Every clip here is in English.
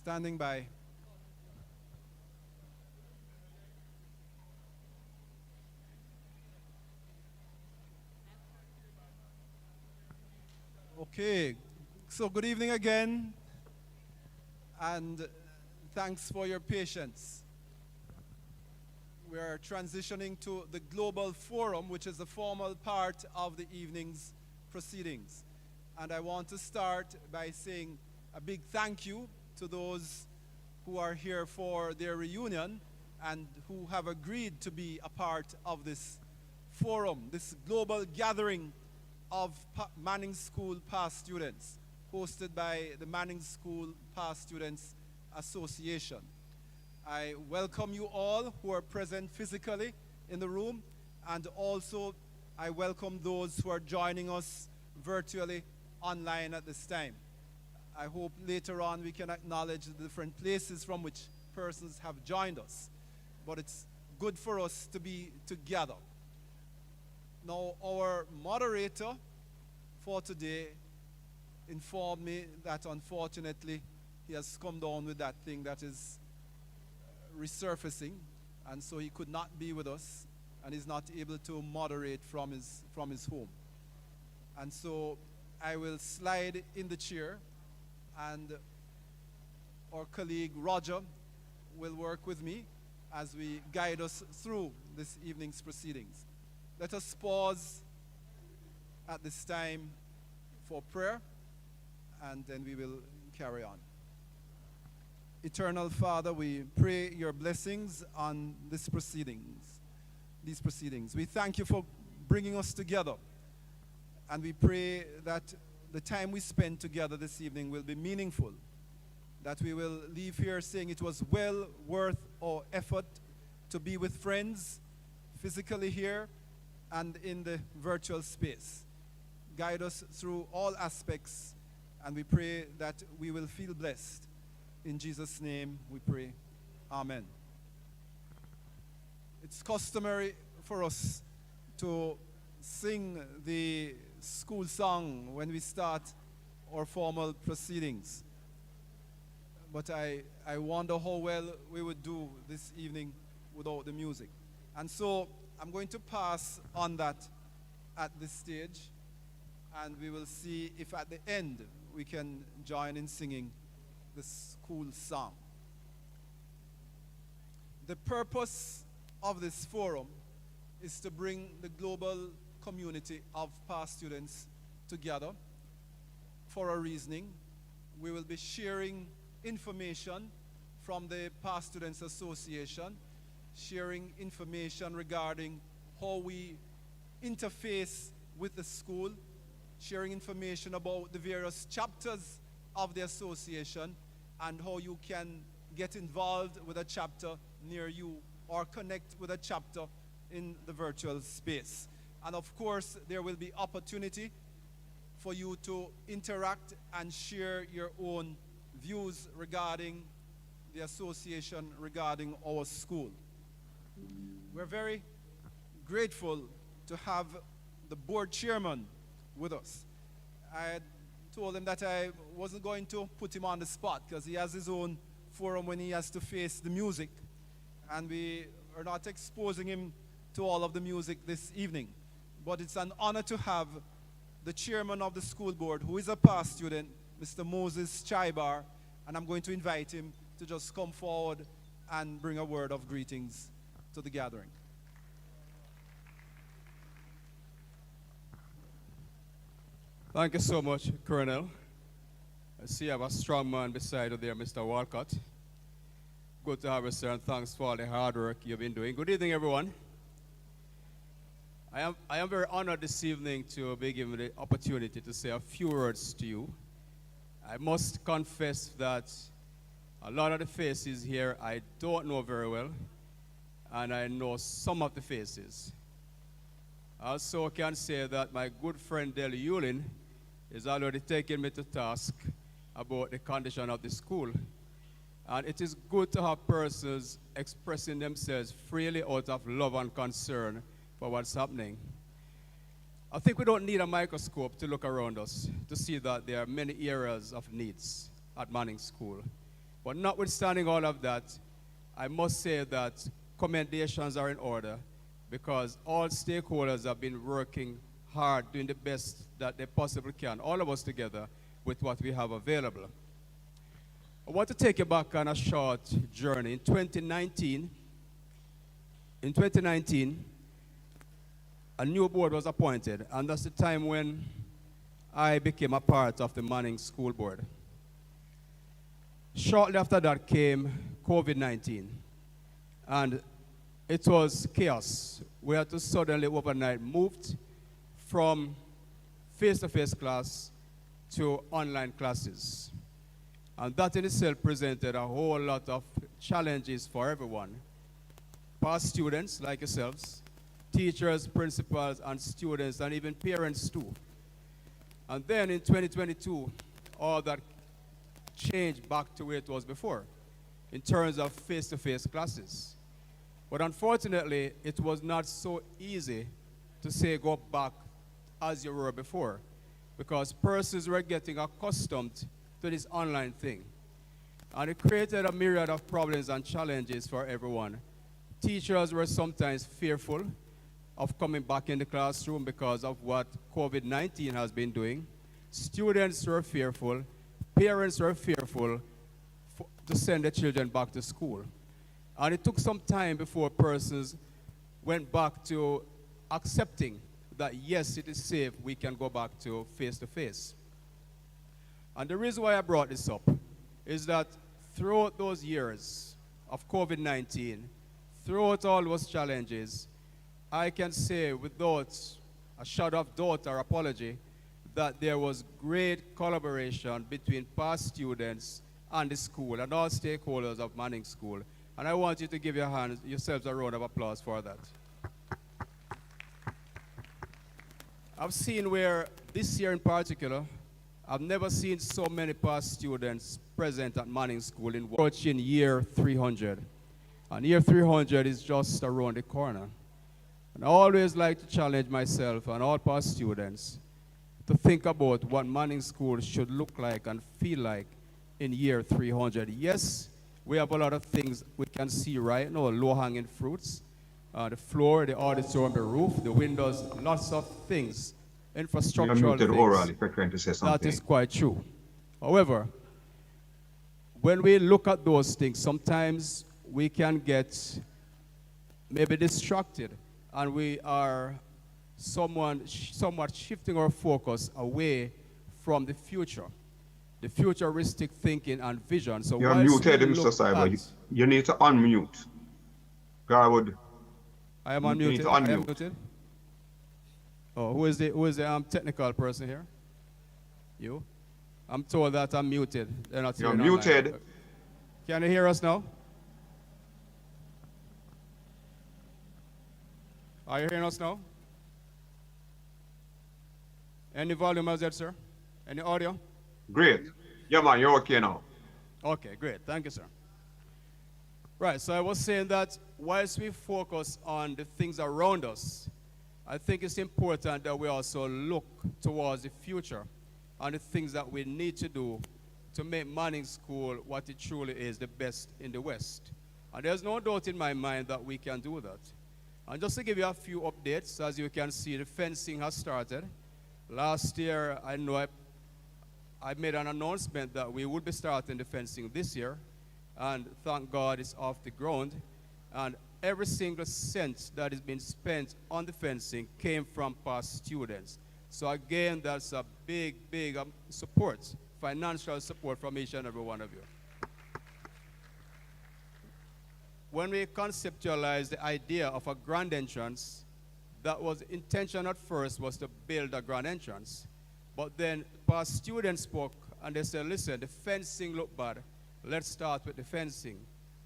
Standing by. Okay, so good evening again, and thanks for your patience. We are transitioning to the Global Forum, which is the formal part of the evening's proceedings. And I want to start by saying a big thank you to those who are here for their reunion and who have agreed to be a part of this forum, this global gathering of Manning'S School past students, hosted by the Manning'S School Past Students Association. I welcome you all who are present physically in the room, and also I welcome those who are joining us virtually online at this time. I hope later on we can acknowledge the different places from which persons have joined us, but it's good for us to be together. Now, our moderator for today informed me that unfortunately he has come down with that thing that is resurfacing, and so he could not be with us and is not able to moderate from his home. And so I will slide in the chair, and our colleague Roger will work with me as we guide us through this evening's proceedings. Let us pause at this time for prayer, and then we will carry on. Eternal Father, we pray your blessings on these proceedings. We thank you for bringing us together, and we pray that the time we spend together this evening will be meaningful, that we will leave here saying it was well worth our effort to be with friends physically here and in the virtual space. Guide us through all aspects, and we pray that we will feel blessed. In Jesus' name we pray. Amen. It's customary for us to sing the school song when we start our formal proceedings. But I wonder how well we would do this evening without the music. And so I'm going to pass on that at this stage, and we will see if at the end we can join in singing the school song. The purpose of this forum is to bring the global community of past students together for a reasoning. We will be sharing information from the Past Students Association, sharing information regarding how we interface with the school, sharing information about the various chapters of the association and how you can get involved with a chapter near you or connect with a chapter in the virtual space. And of course, there will be opportunity for you to interact and share your own views regarding the association, regarding our school. We're very grateful to have the board chairman with us. I told him that I wasn't going to put him on the spot because he has his own forum when he has to face the music, and we are not exposing him to all of the music this evening. But it's an honor to have the chairman of the school board, who is a past student, Mr. Moses Chaibar, and I'm going to invite him to just come forward and bring a word of greetings to the gathering. Thank you so much, Colonel. I see you have a strong man beside you there, Mr. Walcott. Good to have you, sir, and thanks for all the hard work you've been doing. Good evening, everyone. I am very honored this evening to be given the opportunity to say a few words to you. I must confess that a lot of the faces here I don't know very well, and I know some of the faces. I also can say that my good friend Deli Yulin is already taking me to task about the condition of the school. And it is good to have persons expressing themselves freely out of love and concern for what's happening. I think we don't need a microscope to look around us to see that there are many areas of needs at Manning'S School. But notwithstanding all of that, I must say that commendations are in order because all stakeholders have been working hard, doing the best that they possibly can, all of us together, with what we have available. I want to take you back on a short journey. In 2019, a new board was appointed, and that's the time when I became a part of the Manning'S school board. Shortly after that came COVID-19, and it was chaos. We had to suddenly overnight moved from face-to-face class to online classes. And that in itself presented a whole lot of challenges for everyone. Past students like yourselves, teachers, principals, and students, and even parents too. And then in 2022, all that changed back to where it was before in terms of face-to-face classes. But unfortunately, it was not so easy to say go back as you were before because persons were getting accustomed to this online thing. And it created a myriad of problems and challenges for everyone. Teachers were sometimes fearful of coming back in the classroom because of what COVID-19 has been doing. Students were fearful. Parents were fearful to send their children back to school. And it took some time before persons went back to accepting that, yes, it is safe, we can go back to face-to-face. And the reason why I brought this up is that throughout those years of COVID-19, throughout all those challenges, I can say without a shadow of doubt or apology that there was great collaboration between past students and the school and all stakeholders of Manning'S School. And I want you to give yourselves a round of applause for that. I've seen where, this year in particular, I've never seen so many past students present at Manning'S School in approaching year 300. And year 300 is just around the corner. And I always like to challenge myself and all past students to think about what Manning'S School should look like and feel like in year 300. Yes, we have a lot of things we can see right now, low-hanging fruits, the floor, the auditorium, the roof, the windows, lots of things, infrastructural things. Orally, if you're trying to say something. That is quite true. However, when we look at those things, sometimes we can get maybe distracted and we are somewhat shifting our focus away from the future, the futuristic thinking and vision. So you're muted, Mr. Cyber. You need to unmute. Garwood. I am unmuted. You need to unmute. I am muted. Oh, who is the technical person here? You? I'm told that I'm muted. They're not You're muted. Online. Can you hear us now? Are you hearing us now? Any volume as that, sir? Any audio? Great. Yeah, man, you're okay now. Okay, great. Thank you, sir. Right, so I was saying that whilst we focus on the things around us, I think it's important that we also look towards the future and the things that we need to do to make Manning'S School what it truly is, the best in the West. And there's no doubt in my mind that we can do that. And just to give you a few updates, as you can see, the fencing has started. Last year, I know I made an announcement that we would be starting the fencing this year, and thank God it's off the ground. And every single cent that is being spent on the fencing came from past students. So again, that's a big support, financial support from each and every one of you. When we conceptualized the idea of a grand entrance, that was intention at first was to build a grand entrance. But then past students spoke and they said, listen, the fencing looked bad. Let's start with the fencing.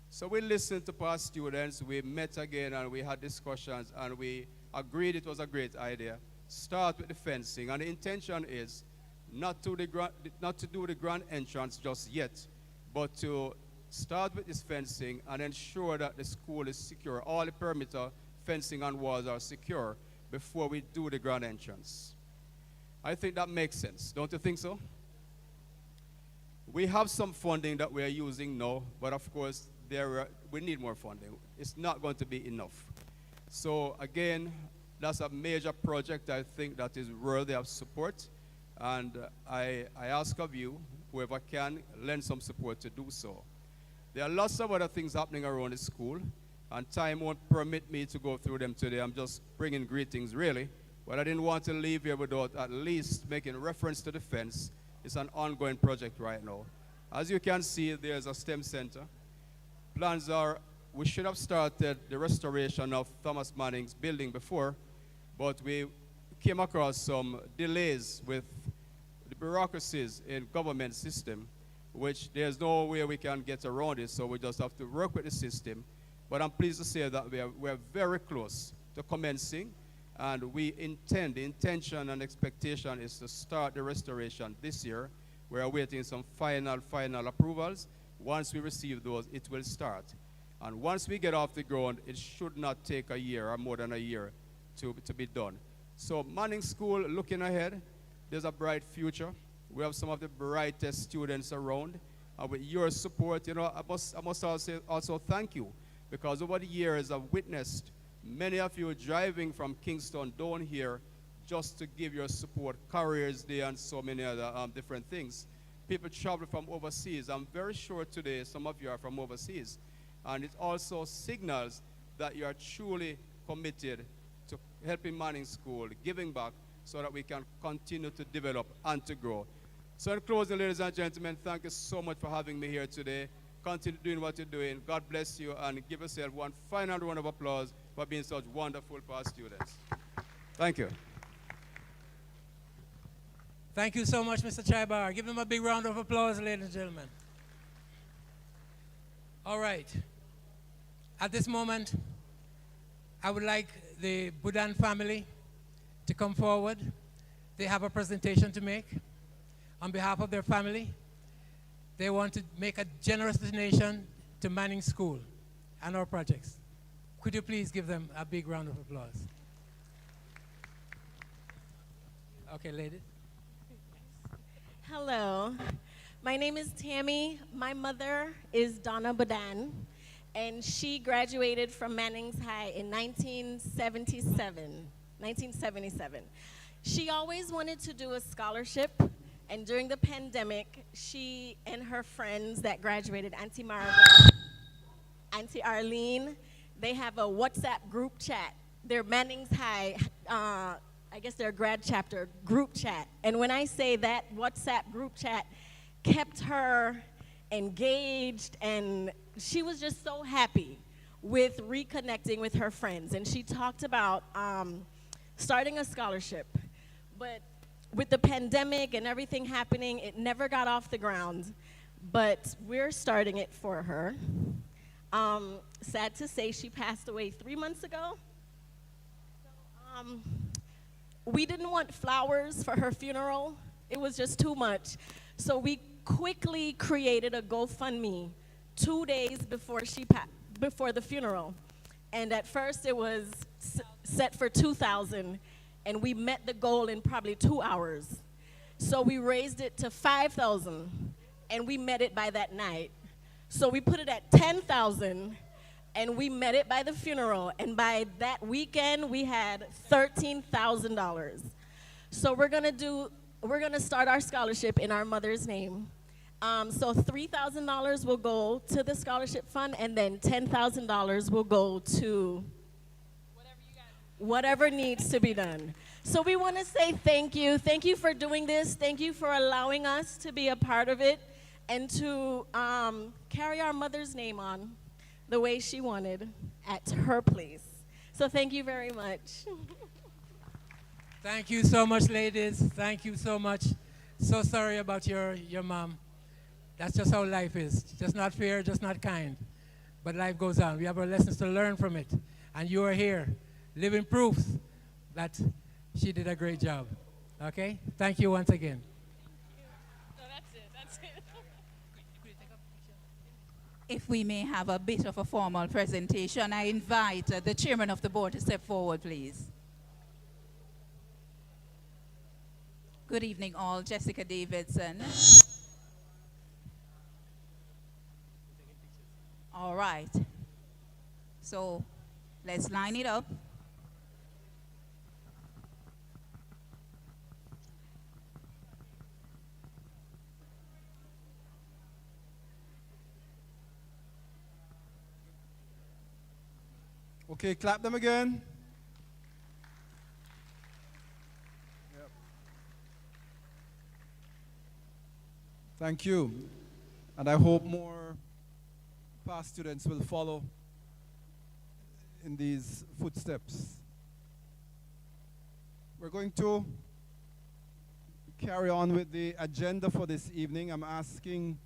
So we listened to past students, we met again and we had discussions and we agreed it was a great idea. Start with the fencing, and the intention is not to do the grand entrance just yet, but to start with this fencing and ensure that the school is secure. All the perimeter fencing and walls are secure before we do the grand entrance. I think that makes sense. Don't you think so? We have some funding that we are using now, but of course, we need more funding. It's not going to be enough. So again, that's a major project I think that is worthy of support. And I ask of you, whoever can, lend some support to do so. There are lots of other things happening around the school, and time won't permit me to go through them today. I'm just bringing greetings, really. But I didn't want to leave here without at least making reference to the fence. It's an ongoing project right now. As you can see, there's a STEM center. Plans are, we should have started the restoration of Thomas Manning's building before, but we came across some delays with the bureaucracies in government system, which there's no way we can get around it, so we just have to work with the system. But I'm pleased to say that we're very close to commencing, and the intention and expectation is to start the restoration this year. We're awaiting some final approvals. Once we receive those, it will start. And once we get off the ground, it should not take a year or more than a year to be done. So Manning'S School, looking ahead, there's a bright future. We have some of the brightest students around. And with your support, you know, I must also thank you, because over the years I've witnessed many of you driving from Kingston down here just to give your support, Careers Day and so many other different things. People travel from overseas. I'm very sure today some of you are from overseas. And it also signals that you are truly committed to helping Manning'S School, giving back, so that we can continue to develop and to grow. So in closing, ladies and gentlemen, thank you so much for having me here today. Continue doing what you're doing. God bless you, and give yourself one final round of applause for being such wonderful for our students. Thank you. Thank you so much, Mr. Chaibar. Give him a big round of applause, ladies and gentlemen. All right. At this moment, I would like the Budan family to come forward. They have a presentation to make on behalf of their family. They want to make a generous donation to Manning'S School and our projects. Could you please give them a big round of applause? Okay, ladies. Hello, my name is Tammy. My mother is Donna Badan, and she graduated from Manning'S High in 1977. She always wanted to do a scholarship, and during the pandemic, she and her friends that graduated, Auntie Marva, Auntie Arlene, they have a WhatsApp group chat. They're Manning'S High, I guess their grad chapter group chat. And when I say that WhatsApp group chat kept her engaged, and she was just so happy with reconnecting with her friends. And she talked about starting a scholarship. But with the pandemic and everything happening, it never got off the ground. But we're starting it for her. Sad to say, she passed away 3 months ago. So, we didn't want flowers for her funeral. It was just too much. So we quickly created a GoFundMe 2 days before before the funeral. And at first it was set for $2,000, and we met the goal in probably 2 hours. So we raised it to $5,000, and we met it by that night. So we put it at $10,000, and we met it by the funeral, and by that weekend we had $13,000. So we're gonna start our scholarship in our mother's name. So $3,000 will go to the scholarship fund, and then $10,000 will go to whatever needs to be done. So we want to say thank you. Thank you for doing this. Thank you for allowing us to be a part of it and to carry our mother's name on the way she wanted at her place. So thank you very much. Thank you so much, ladies. Thank you so much. So sorry about your mom. That's just how life is. Just not fair, just not kind. But life goes on. We have our lessons to learn from it. And you are here, living proof that she did a great job. Okay? Thank you once again. No, that's it. If we may have a bit of a formal presentation, I invite the chairman of the board to step forward, please. Good evening, all. Jessica Davidson. All right. So let's line it up. Okay, clap them again. Yep. Thank you. And I hope more past students will follow in these footsteps. We're going to carry on with the agenda for this evening. I'm asking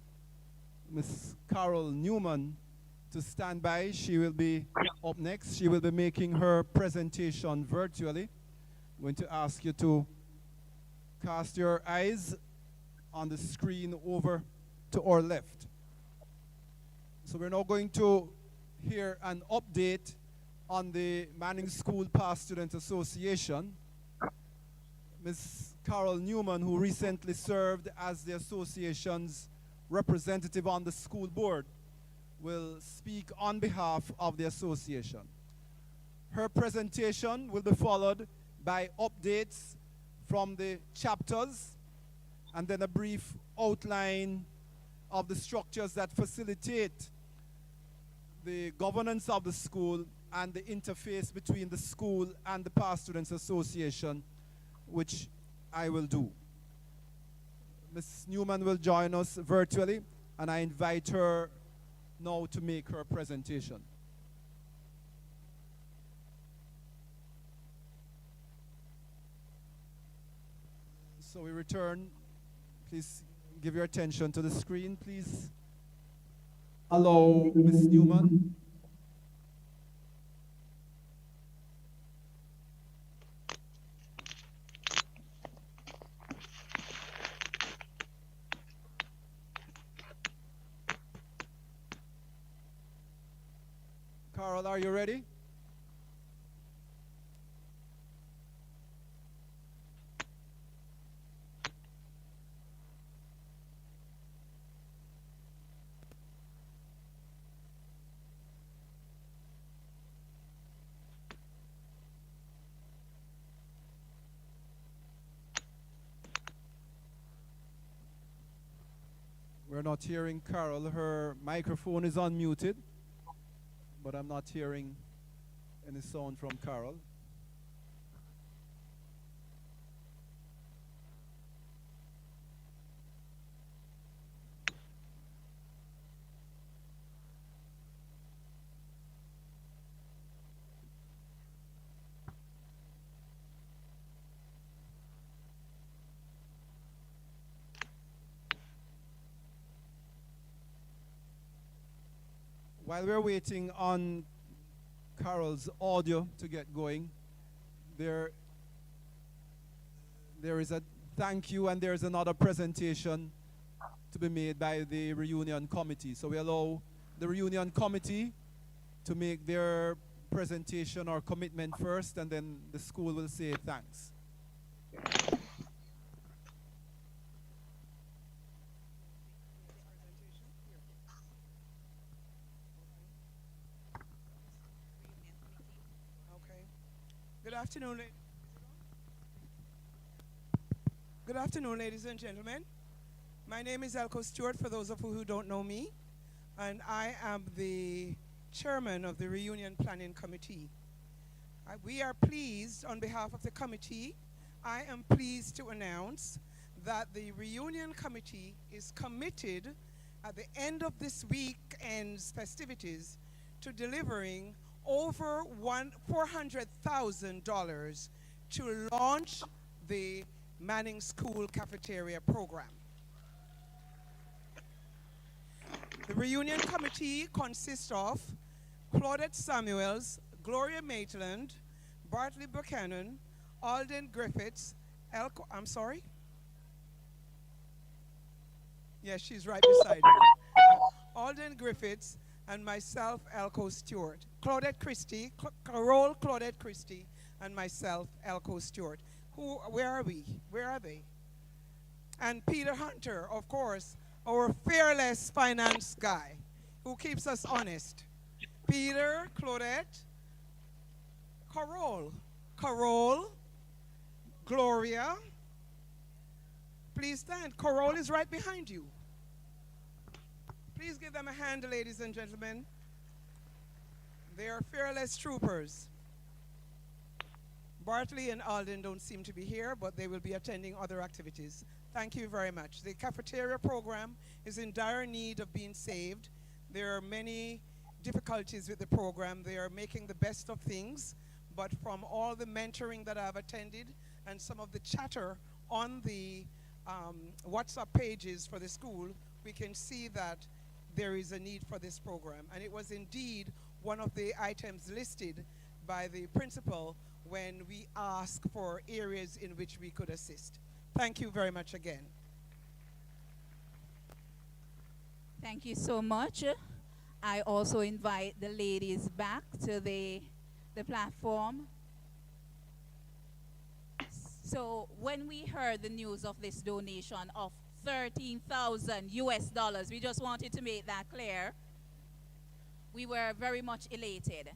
Ms. Carol Newman to stand by. She will be up next. She will be making her presentation virtually. I'm going to ask you to cast your eyes on the screen over to our left. So we're now going to hear an update on the Manning'S School Past Student Association. Ms. Carol Newman, who recently served as the association's representative on the school board, will speak on behalf of the association. Her presentation will be followed by updates from the chapters and then a brief outline of the structures that facilitate the governance of the school and the interface between the school and the Past Students Association, which I will do. Ms. Newman will join us virtually, and I invite her now to make her presentation. So we return. Please give your attention to the screen, please. Allow Ms. Newman. Carol, are you ready? We're not hearing Carol. Her microphone is unmuted, but I'm not hearing any sound from Carol. While we're waiting on Carol's audio to get going, there is a thank you and there's another presentation to be made by the reunion committee. So we allow the reunion committee to make their presentation or commitment first, and then the school will say thanks. Good afternoon, ladies and gentlemen. My name is Elko Stewart, for those of you who don't know me, and I am the chairman of the Reunion Planning Committee. We are pleased, on behalf of the committee, I am pleased to announce that the Reunion Committee is committed at the end of this weekend's festivities to delivering over $400,000 to launch the Manning'S School Cafeteria program. The Reunion Committee consists of Claudette Samuels, Gloria Maitland, Bartley Buchanan, Alden Griffiths, I'm sorry? Yes, she's right beside me. Alden Griffiths, and myself, Elko Stewart. Claudette Christie, Carol Claudette Christie, and myself, Elko Stewart. Where are we? Where are they? And Peter Hunter, of course, our fearless finance guy. who keeps us honest. Peter, Claudette, Carol, Gloria. Please stand. Carol is right behind you. Please give them a hand, ladies and gentlemen. They are fearless troopers. Bartley and Alden don't seem to be here, but they will be attending other activities. Thank you very much. The cafeteria program is in dire need of being saved. There are many difficulties with the program. They are making the best of things, but from all the mentoring that I've attended and some of the chatter on the WhatsApp pages for the school, we can see that there is a need for this program. And it was indeed one of the items listed by the principal when we asked for areas in which we could assist. Thank you very much again. Thank you so much. I also invite the ladies back to the platform. So when we heard the news of this donation of $13,000 we just wanted to make that clear. We were very much elated.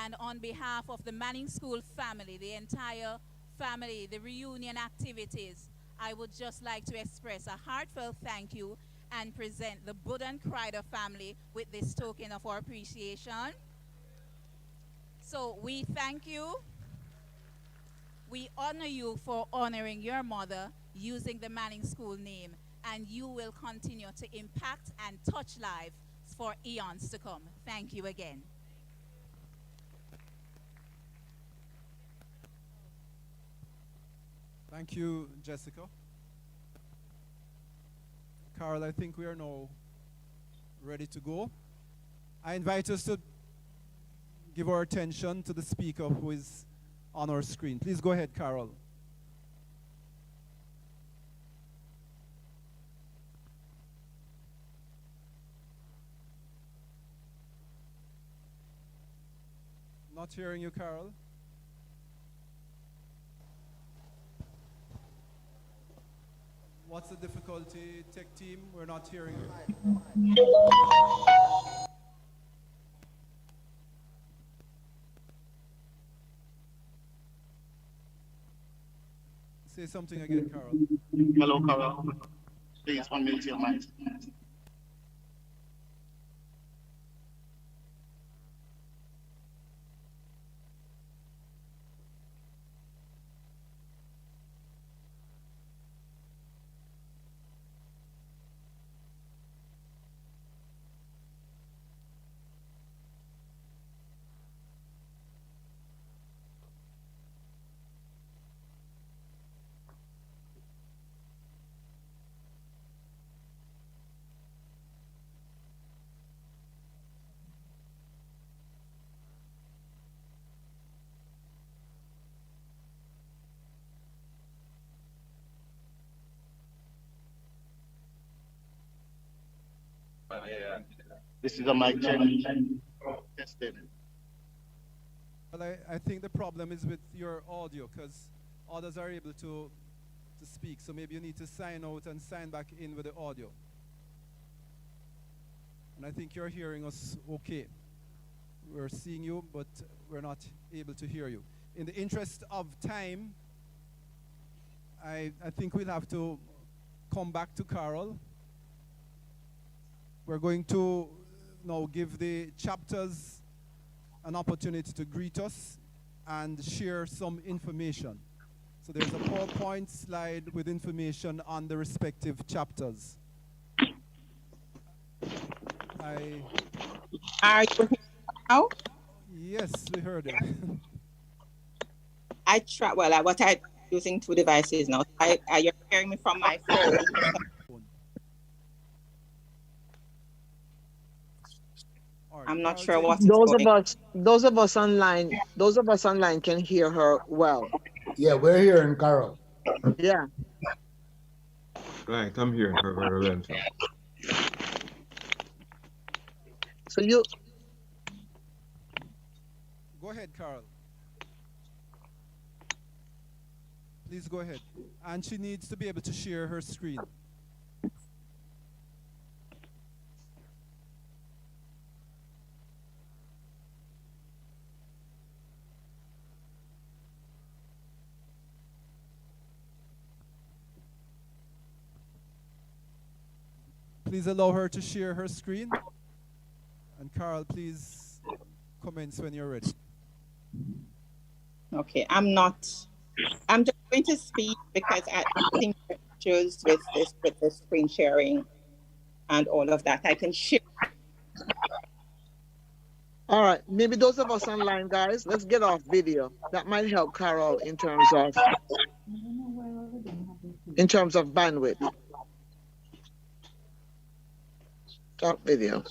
And on behalf of the Manning'S School family, the entire family, the reunion activities, I would just like to express a heartfelt thank you and present the Bud and Crider family with this token of our appreciation. So we thank you. We honor you for honoring your mother using the Manning'S School name, and you will continue to impact and touch lives for eons to come. Thank you again. Thank you, Jessica. Carol, I think we are now ready to go. I invite us to give our attention to the speaker who is on our screen. Please go ahead, Carol. Not hearing you, Carol. What's the difficulty, tech team? We're not hearing you. Say something again, Carol. Hello, Carol. Please, 1 minute, your mic. This is a mic check. Tested. Well, I think the problem is with your audio because others are able to speak. So maybe you need to sign out and sign back in with the audio. And I think you're hearing us okay. We're seeing you, but we're not able to hear you. In the interest of time, I think we'll have to come back to Carol. We're going to now give the chapters an opportunity to greet us and share some information. So there's a PowerPoint slide with information on the respective chapters. Are you hearing now? Yes, we heard it. I try. Well, what I'm using 2 devices now. Are you hearing me from my phone? I'm not sure what those of us online can hear her well. Yeah, we're hearing Carol. Yeah. Right, I'm hearing her very well. So you go ahead, Carol. Please go ahead. And she needs to be able to share her screen. Please allow her to share her screen. And Carol, please commence when you're ready. Okay, I'm just going to speak because I think there are issues with the screen sharing and all of that. I can share. All right, maybe those of us online, guys, let's get off video. That might help Carol in terms of bandwidth. Stop video.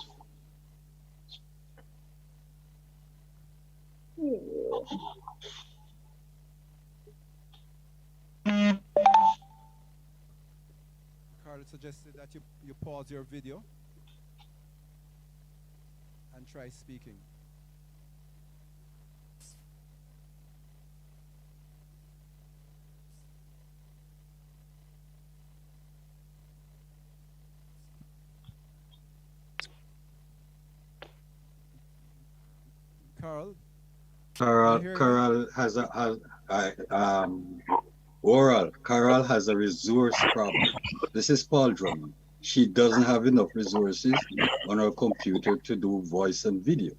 Carol suggested that you pause your video and try speaking. Carol? Carol has Carol has a resource problem. This is Paul Drummond. She doesn't have enough resources on her computer to do voice and video.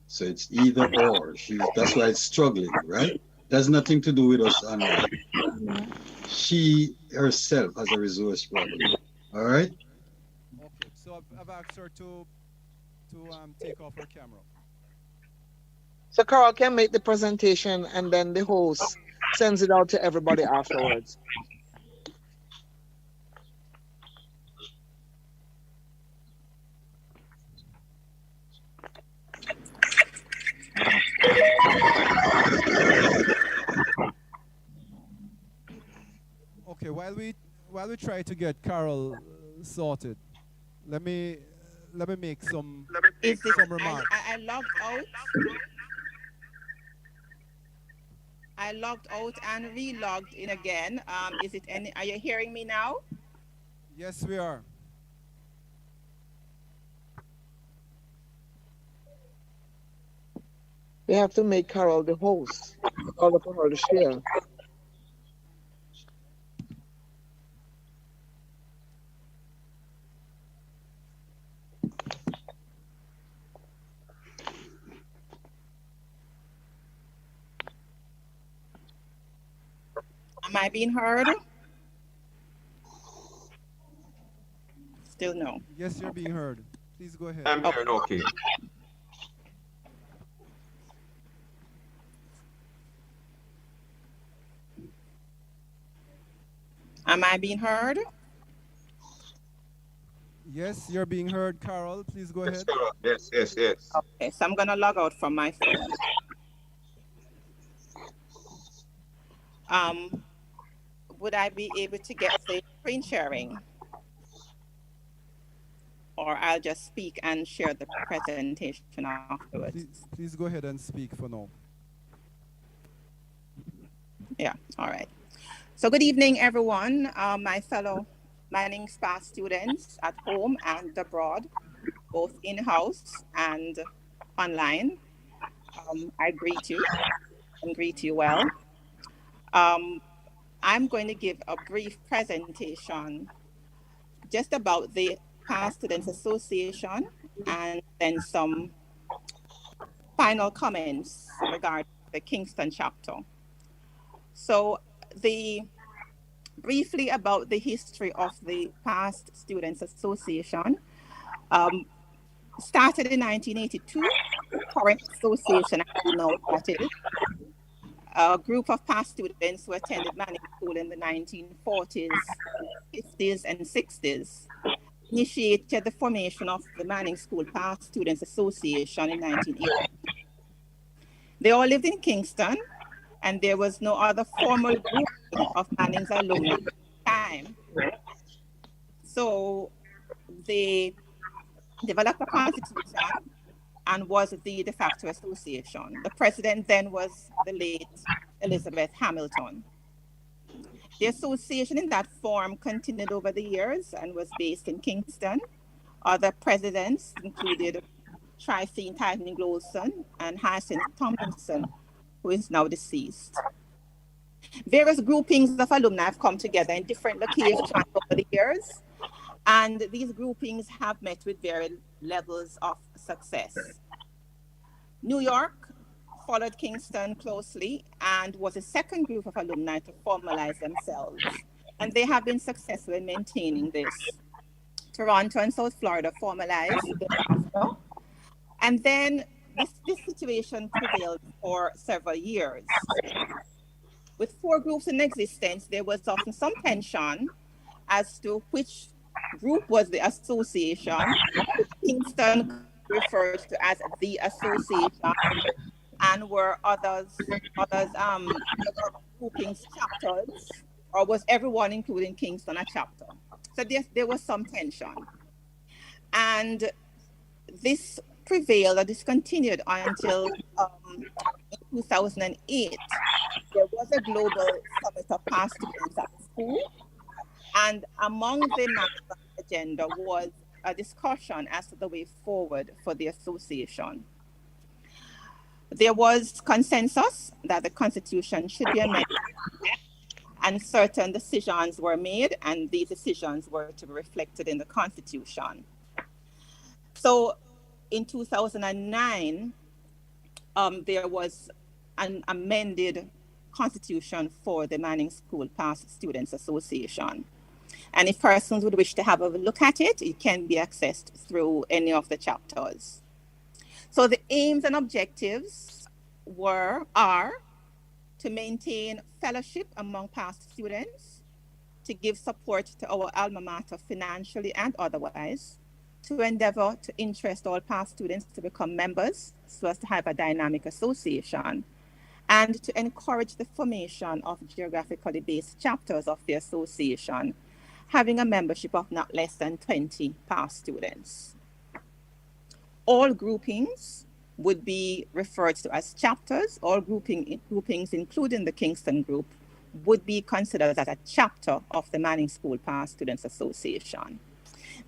So it's either or. That's why it's struggling, right? That's nothing to do with us online. She herself has a resource problem. All right? Okay, so I've asked her to take off her camera. So Carol can make the presentation and then the host sends it out to everybody afterwards. Okay, while we try to get Carol sorted, let me make some remarks. I logged out. I logged out and re-logged in again. Are you hearing me now? Yes, we are. We have to make Carol the host, all for her to share. Am I being heard? Still no. Yes, you're being heard. Please go ahead. I'm hearing okay. Am I being heard? Yes, you're being heard, Carol. Please go ahead. Yes. Okay, so I'm going to log out from my phone. Would I be able to get the screen sharing? Or I'll just speak and share the presentation afterwards. Please go ahead and speak for now. Yeah, all right. So good evening, everyone. My fellow Manning'S past students at home and abroad, both in-house and online. I greet you and greet you well. I'm going to give a brief presentation just about the Past Students Association and then some final comments regarding the Kingston chapter. So briefly about the history of the Past Students Association. Started in 1982, current association, as we know what it is. A group of past students who attended Manning's School in the 1940s, 50s, and 60s initiated the formation of the Manning's School Past Students Association in 1980. They all lived in Kingston, and there was no other formal group of Manning's alumni at the time. So they developed a constitution and was the de facto association. The president then was the late Elizabeth Hamilton. The association in that form continued over the years and was based in Kingston. Other presidents included Trifine Tightening Glowson and Hyacinth Tomlinson, who is now deceased. Various groupings of alumni have come together in different locations over the years. And these groupings have met with varied levels of success. New York followed Kingston closely and was the second group of alumni to formalize themselves. And they have been successful in maintaining this. Toronto and South Florida formalized thereafter. And then this situation prevailed for several years. With four groups in existence, there was often some tension as to which group was the association. Kingston referred to as the association, and were others groupings chapters, or was everyone including Kingston a chapter? So there was some tension, and this prevailed or this continued until in 2008 there was a global summit of past students at the school, and among the matters on the agenda was a discussion as to the way forward for the association. There was consensus that the constitution should be amended, and certain decisions were made, and these decisions were to be reflected in the constitution. So in 2009, there was an amended constitution for the Manning'S School Past Students Association. And if persons would wish to have a look at it, it can be accessed through any of the chapters. So the aims and objectives are to maintain fellowship among past students, to give support to our alma mater financially and otherwise, to endeavor to interest all past students to become members so as to have a dynamic association, and to encourage the formation of geographically based chapters of the association, having a membership of not less than 20 past students. All groupings would be referred to as chapters. All groupings, including the Kingston group, would be considered as a chapter of the Manning'S School Past Students Association.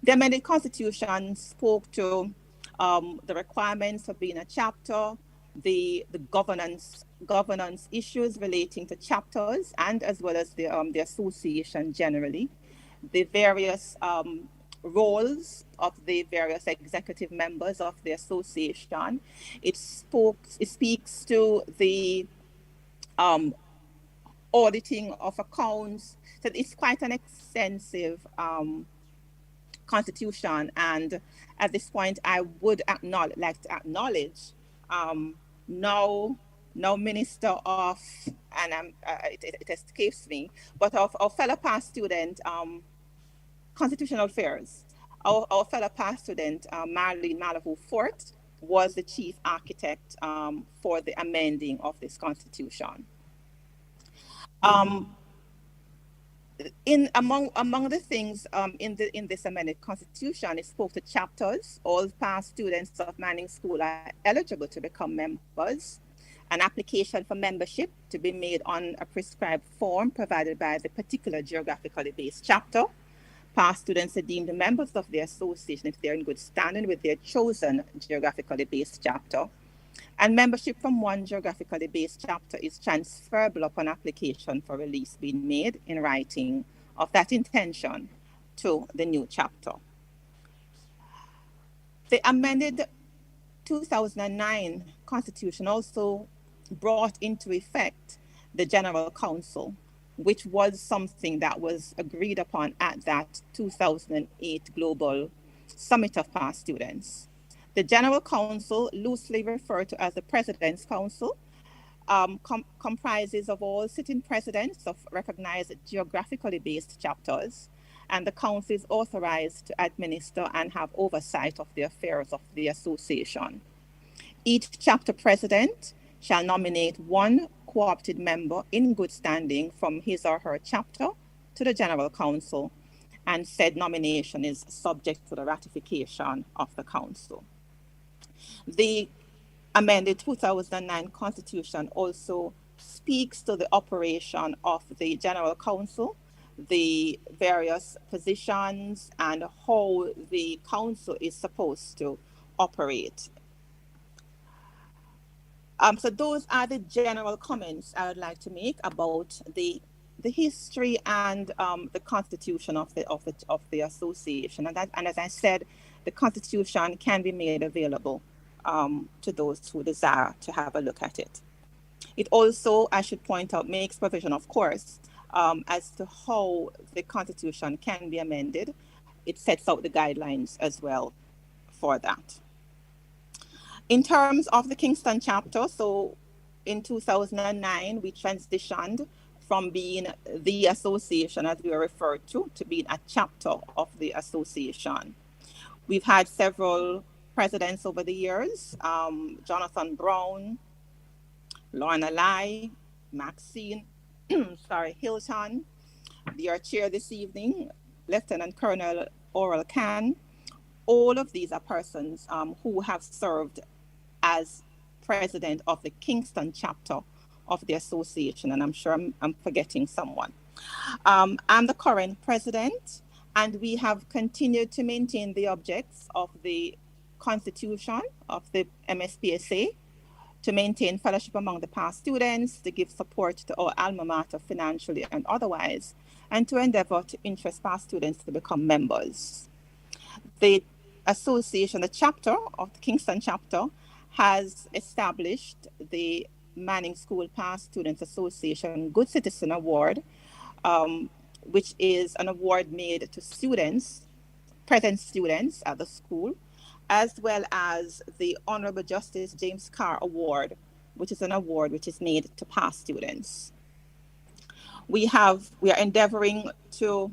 The amended constitution spoke to the requirements for being a chapter, the governance issues relating to chapters, and as well as the association generally, the various roles of the various executive members of the association. It speaks to the auditing of accounts. So it's quite an extensive constitution, and at this point I would like to acknowledge now Minister of, and it escapes me, but of our fellow past student constitutional affairs. Our fellow past student Marlene Malavu Fort was the chief architect for the amending of this constitution. Among the things in this amended constitution, it spoke to chapters. All past students of Manning'S School are eligible to become members. An application for membership to be made on a prescribed form provided by the particular geographically based chapter. Past students are deemed members of the association if they're in good standing with their chosen geographically based chapter. And membership from one geographically based chapter is transferable upon application for release being made in writing of that intention to the new chapter. The amended 2009 Constitution also brought into effect the General Council, which was something that was agreed upon at that 2008 Global Summit of Past Students. The General Council, loosely referred to as the President's Council, comprises of all sitting presidents of recognized geographically based chapters, and the council is authorized to administer and have oversight of the affairs of the association. Each chapter president shall nominate one co-opted member in good standing from his or her chapter to the General Council, and said nomination is subject to the ratification of the council. The amended 2009 Constitution also speaks to the operation of the General Council, the various positions, and how the council is supposed to operate. So those are the general comments I would like to make about the the history and the constitution of the association, and as I said, the constitution can be made available to those who desire to have a look at it. It also, I should point out, makes provision, of course, as to how the constitution can be amended. It sets out the guidelines as well for that. In terms of the Kingston chapter, so in 2009, we transitioned from being the association, as we were referred to being a chapter of the association. We've had several presidents over the years, Jonathan Brown, Lorna Lai, Maxine, Hilton, your chair this evening, Lieutenant Colonel Oral Khan. All of these are persons who have served as president of the Kingston chapter of the association, and I'm sure I'm forgetting someone. I'm the current president, and we have continued to maintain the objects of the constitution of the MSPSA, to maintain fellowship among the past students, to give support to our alma mater financially and otherwise, and to endeavor to interest past students to become members. The association, the chapter of the Kingston chapter, has established the Manning'S School Past Students Association Good Citizen Award, which is an award made to students, present students at the school, as well as the Honorable Justice James Carr Award, which is an award which is made to past students. We are endeavoring to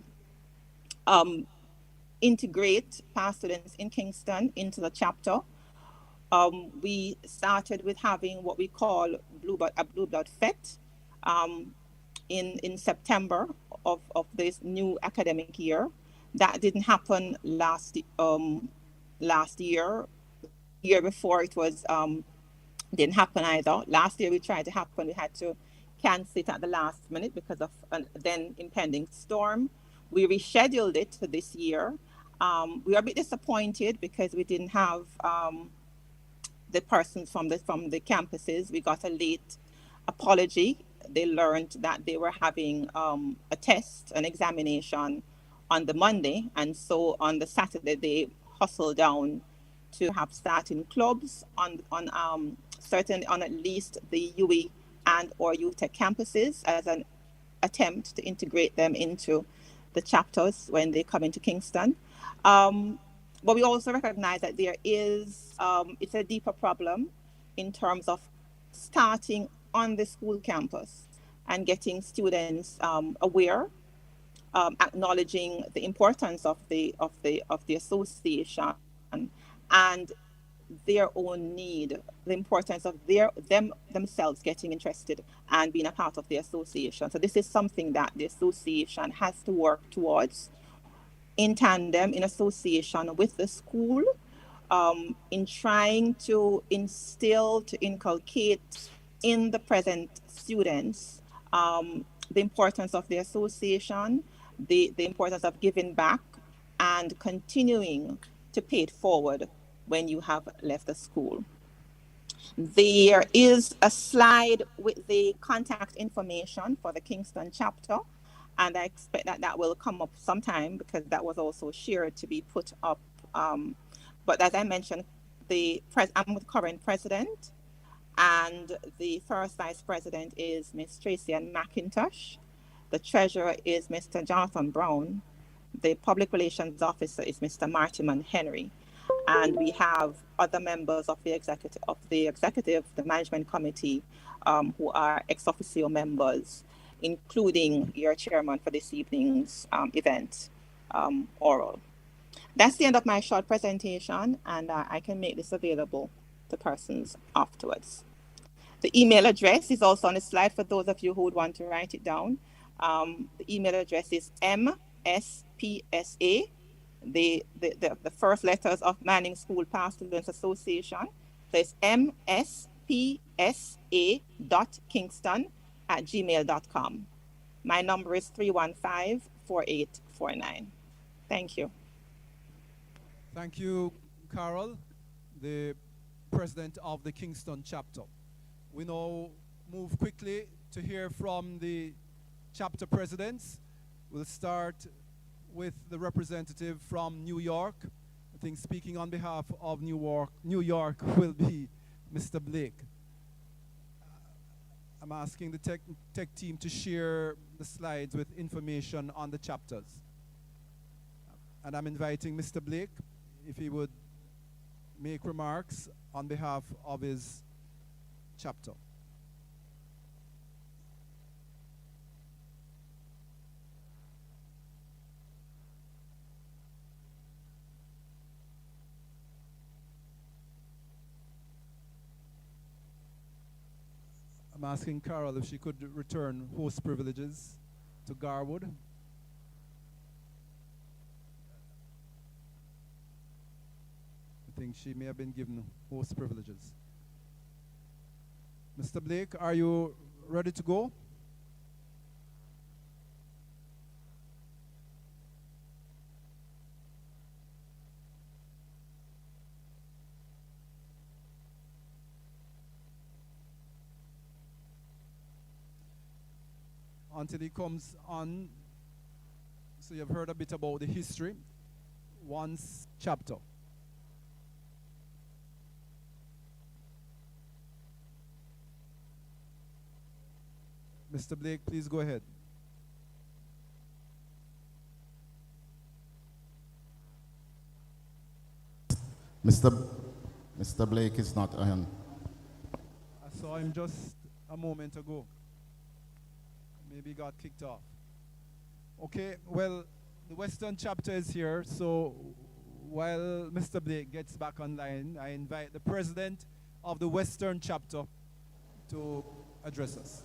integrate past students in Kingston into the chapter. We started with having what we call a Blue Blood Fete in September of this new academic year. That didn't happen last year. The year before it was didn't happen either. Last year we tried to happen. We had to cancel it at the last minute because of an then impending storm. We rescheduled it for this year. We are a bit disappointed because we didn't have the persons from the campuses. We got a late apology. They learned that they were having a test, an examination on the Monday, and so on the Saturday they hustled down to have starting clubs on certainly on at least the UE and or UTEC campuses as an attempt to integrate them into the chapters when they come into Kingston. But we also recognize that there is, it's a deeper problem in terms of starting on the school campus and getting students aware, acknowledging the importance of the association and their own need, the importance of themselves getting interested and being a part of the association. So this is something that the association has to work towards in tandem, in association with the school, in trying to instill, to inculcate in the present students the importance of the association, the importance of giving back and continuing to pay it forward when you have left the school. There is a slide with the contact information for the Kingston chapter, and I expect that that will come up sometime because that was also shared to be put up. But as I mentioned, I'm the current president, and the first vice president is Ms. Tracy Ann McIntosh. The treasurer is Mr. Jonathan Brown. The public relations officer is Mr. Martiman Henry. And we have other members of the executive, the management committee, who are ex officio members, including your chairman for this evening's event, Oral. That's the end of my short presentation, and I can make this available to persons afterwards. The email address is also on the slide for those of you who would want to write it down. The email address is MSPSA, the first letters of Manning'S School Past Students Association. So it's mspsa.kingston@gmail.com. My number is 315-4849. Thank you. Thank you, Carol, the president of the Kingston chapter. We now move quickly to hear from the chapter presidents. We'll start with the representative from New York. I think speaking on behalf of New York will be Mr. Blake. I'm asking the tech team to share the slides with information on the chapters. And I'm inviting Mr. Blake, if he would make remarks on behalf of his chapter. I'm asking Carol if she could return host privileges to Garwood. I think she may have been given host privileges. Mr. Blake, are you ready to go? Until he comes on, so you've heard a bit about the history. Once chapter. Mr. Blake, please go ahead. Mr. Blake is not on. I saw him just a moment ago. Maybe he got kicked off. Okay, well, the Western chapter is here, so while Mr. Blake gets back online, I invite the president of the Western chapter to address us.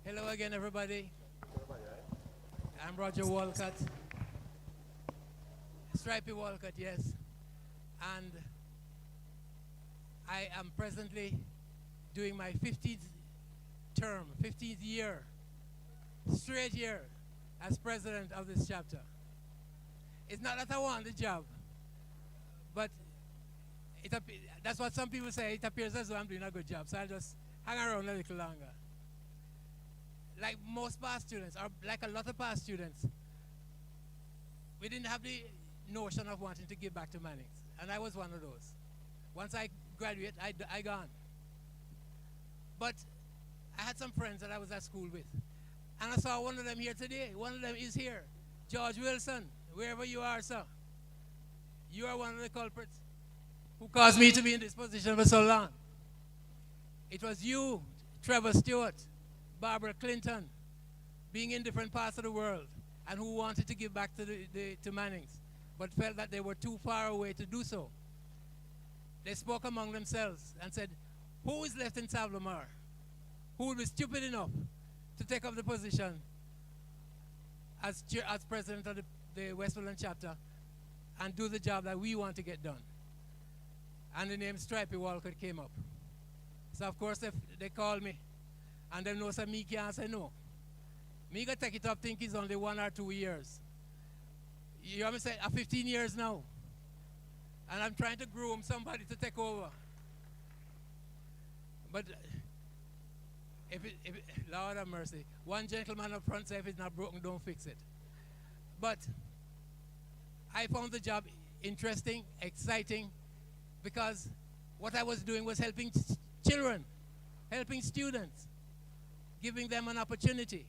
Hello again, everybody. I'm Roger Walcott. Stripey Walcott, yes. And I am presently doing my 15th term, 15th year, straight year as president of this chapter. It's not that I want the job, but that's what some people say. It appears as though I'm doing a good job, so I'll just hang around a little longer. Like most past students, or like a lot of past students, we didn't have the notion of wanting to give back to Manning'S, and I was one of those. Once I graduate, I gone. But I had some friends that I was at school with, and I saw one of them here today. One of them is here, George Wilson, wherever you are, sir. You are one of the culprits who caused me to be in this position for so long. It was you, Trevor Stewart, Barbara Clinton, being in different parts of the world and who wanted to give back to Manning'S, but felt that they were too far away to do so. They spoke among themselves and said, who is left in Salvamar who would be stupid enough to take up the position as president of the Westmoreland chapter and do the job that we want to get done? And the name Stripey Walcott came up. So of course they called me, and they know that me can't say no. Me gonna take it up, think it's only 1 or 2 years. You hear me say, 15 years now. And I'm trying to groom somebody to take over. But Lord have mercy, one gentleman up front said if it's not broken, don't fix it. But I found the job interesting, exciting, because what I was doing was helping children, helping students, giving them an opportunity.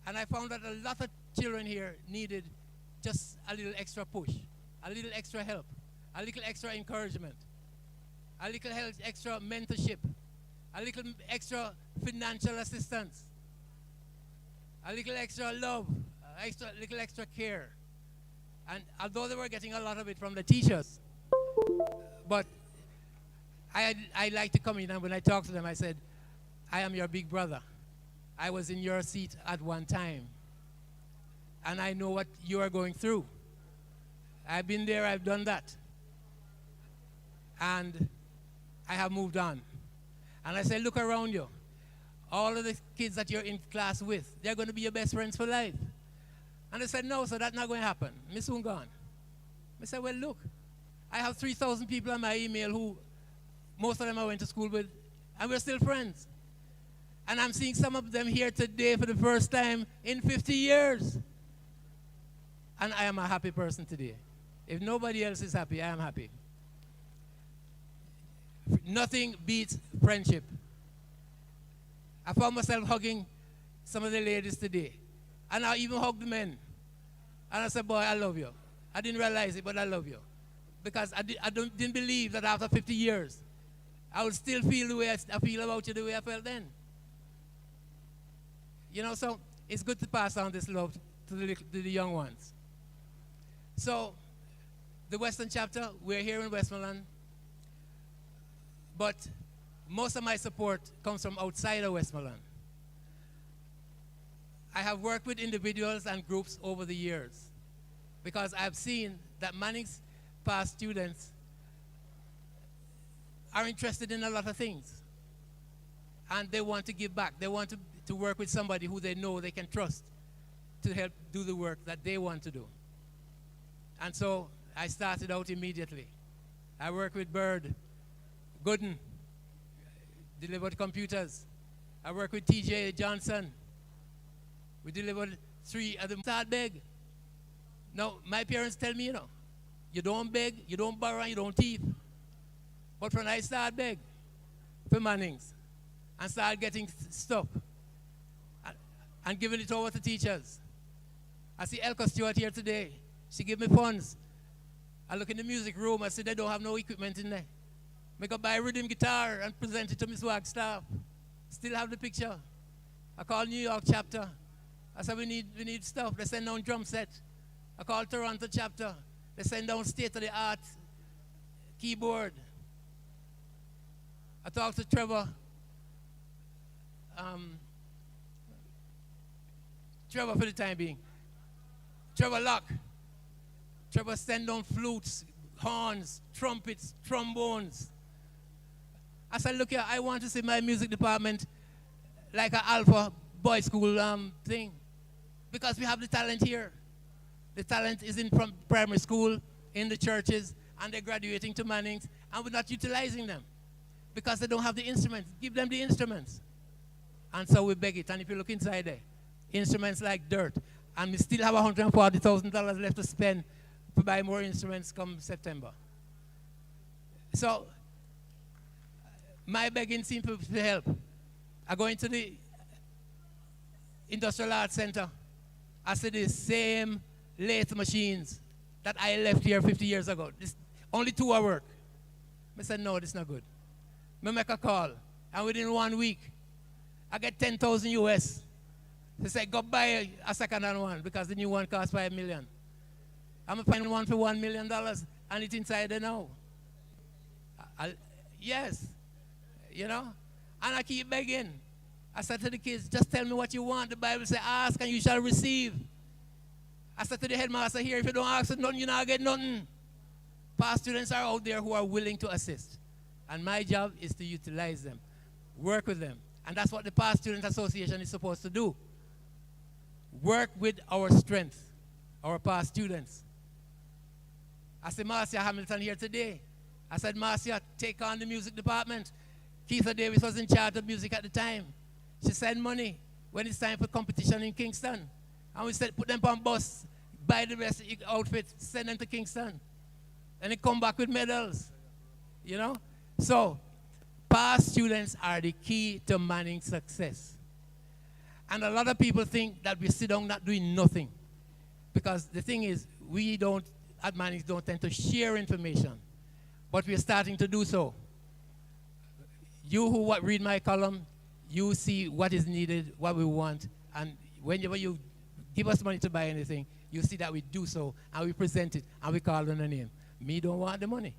And I found that a lot of children here needed just a little extra push, a little extra help, a little extra encouragement, a little extra mentorship, a little extra financial assistance, a little extra love, a little extra care. And although they were getting a lot of it from the teachers, but I like to come in, and when I talk to them, I said, I am your big brother. I was in your seat at one time, and I know what you are going through. I've been there, I've done that. And I have moved on. And I said, look around you. All of the kids that you're in class with, they're going to be your best friends for life. And they said, no, so that's not going to happen. Miss soon gone. I said, well, look, I have 3,000 people on my email who, most of them I went to school with, and we're still friends. And I'm seeing some of them here today for the first time in 50 years. And I am a happy person today. If nobody else is happy, I am happy. Nothing beats friendship. I found myself hugging some of the ladies today. And I even hugged the men. And I said, boy, I love you. I didn't realize it, but I love you. Because I didn't believe that after 50 years, I would still feel the way I feel about you the way I felt then. You know, so it's good to pass on this love to the young ones. So, the Western chapter, we're here in Westmoreland. But most of my support comes from outside of Westmoreland. I have worked with individuals and groups over the years because I've seen that Manning'S past students are interested in a lot of things. And they want to give back. They want to work with somebody who they know they can trust to help do the work that they want to do. And so I started out immediately. I worked with Bird, Gooden, delivered computers. I worked with TJ Johnson. We delivered 3 at the start beg. Now, my parents tell me, you know, you don't beg, you don't borrow, you don't thief. But when I start beg for Manning'S and start getting stuff and giving it over to teachers, I see Elka Stewart here today. She gave me funds. I look in the music room, I see they don't have no equipment in there. I go buy a rhythm guitar and present it to Miss Swag staff. Still have the picture. I call New York chapter. I said, we need stuff. They send down drum set. I call Toronto chapter. They send down state-of-the-art keyboard. I talked to Trevor. Trevor for the time being. Trevor Locke. Trevor send down flutes, horns, trumpets, trombones. I said, look here, I want to see my music department like an alpha boys school thing. Because we have the talent here. The talent is in primary school, in the churches, and they're graduating to Manning'S, and we're not utilizing them because they don't have the instruments. Give them the instruments. And so we beg it. And if you look inside there, instruments like dirt. And we still have $140,000 left to spend to buy more instruments come September. So my begging seems to help. I go into the Industrial Arts Center. I see the same lathe machines that I left here 50 years ago. Only 2 hours work. I said, no, this is not good. I make a call, and within 1 week, I get 10,000 US. They said, go buy a second-hand one because the new one costs $5 million. I'm going to find one for $1 million, and it's inside there now. Yes, you know, and I keep begging. I said to the kids, just tell me what you want. The Bible says, ask and you shall receive. I said to the headmaster here, if you don't ask for nothing, you're not get nothing. Past students are out there who are willing to assist. And my job is to utilize them, work with them. And that's what the Past Student Association is supposed to do. Work with our strength, our past students. I said, Marcia Hamilton here today. I said, Marcia, take on the music department. Keitha Davis was in charge of music at the time. She sent money when it's time for competition in Kingston. And we said, put them on bus, buy the rest of the outfits, send them to Kingston. And they come back with medals, you know? So, past students are the key to Manning'S success. And a lot of people think that we sit down not doing nothing. Because the thing is, we don't, at Manning'S, don't tend to share information. But we're starting to do so. You who read my column, you see what is needed, what we want, and whenever you give us money to buy anything, you see that we do so, and we present it, and we call on a name. Me don't want the money.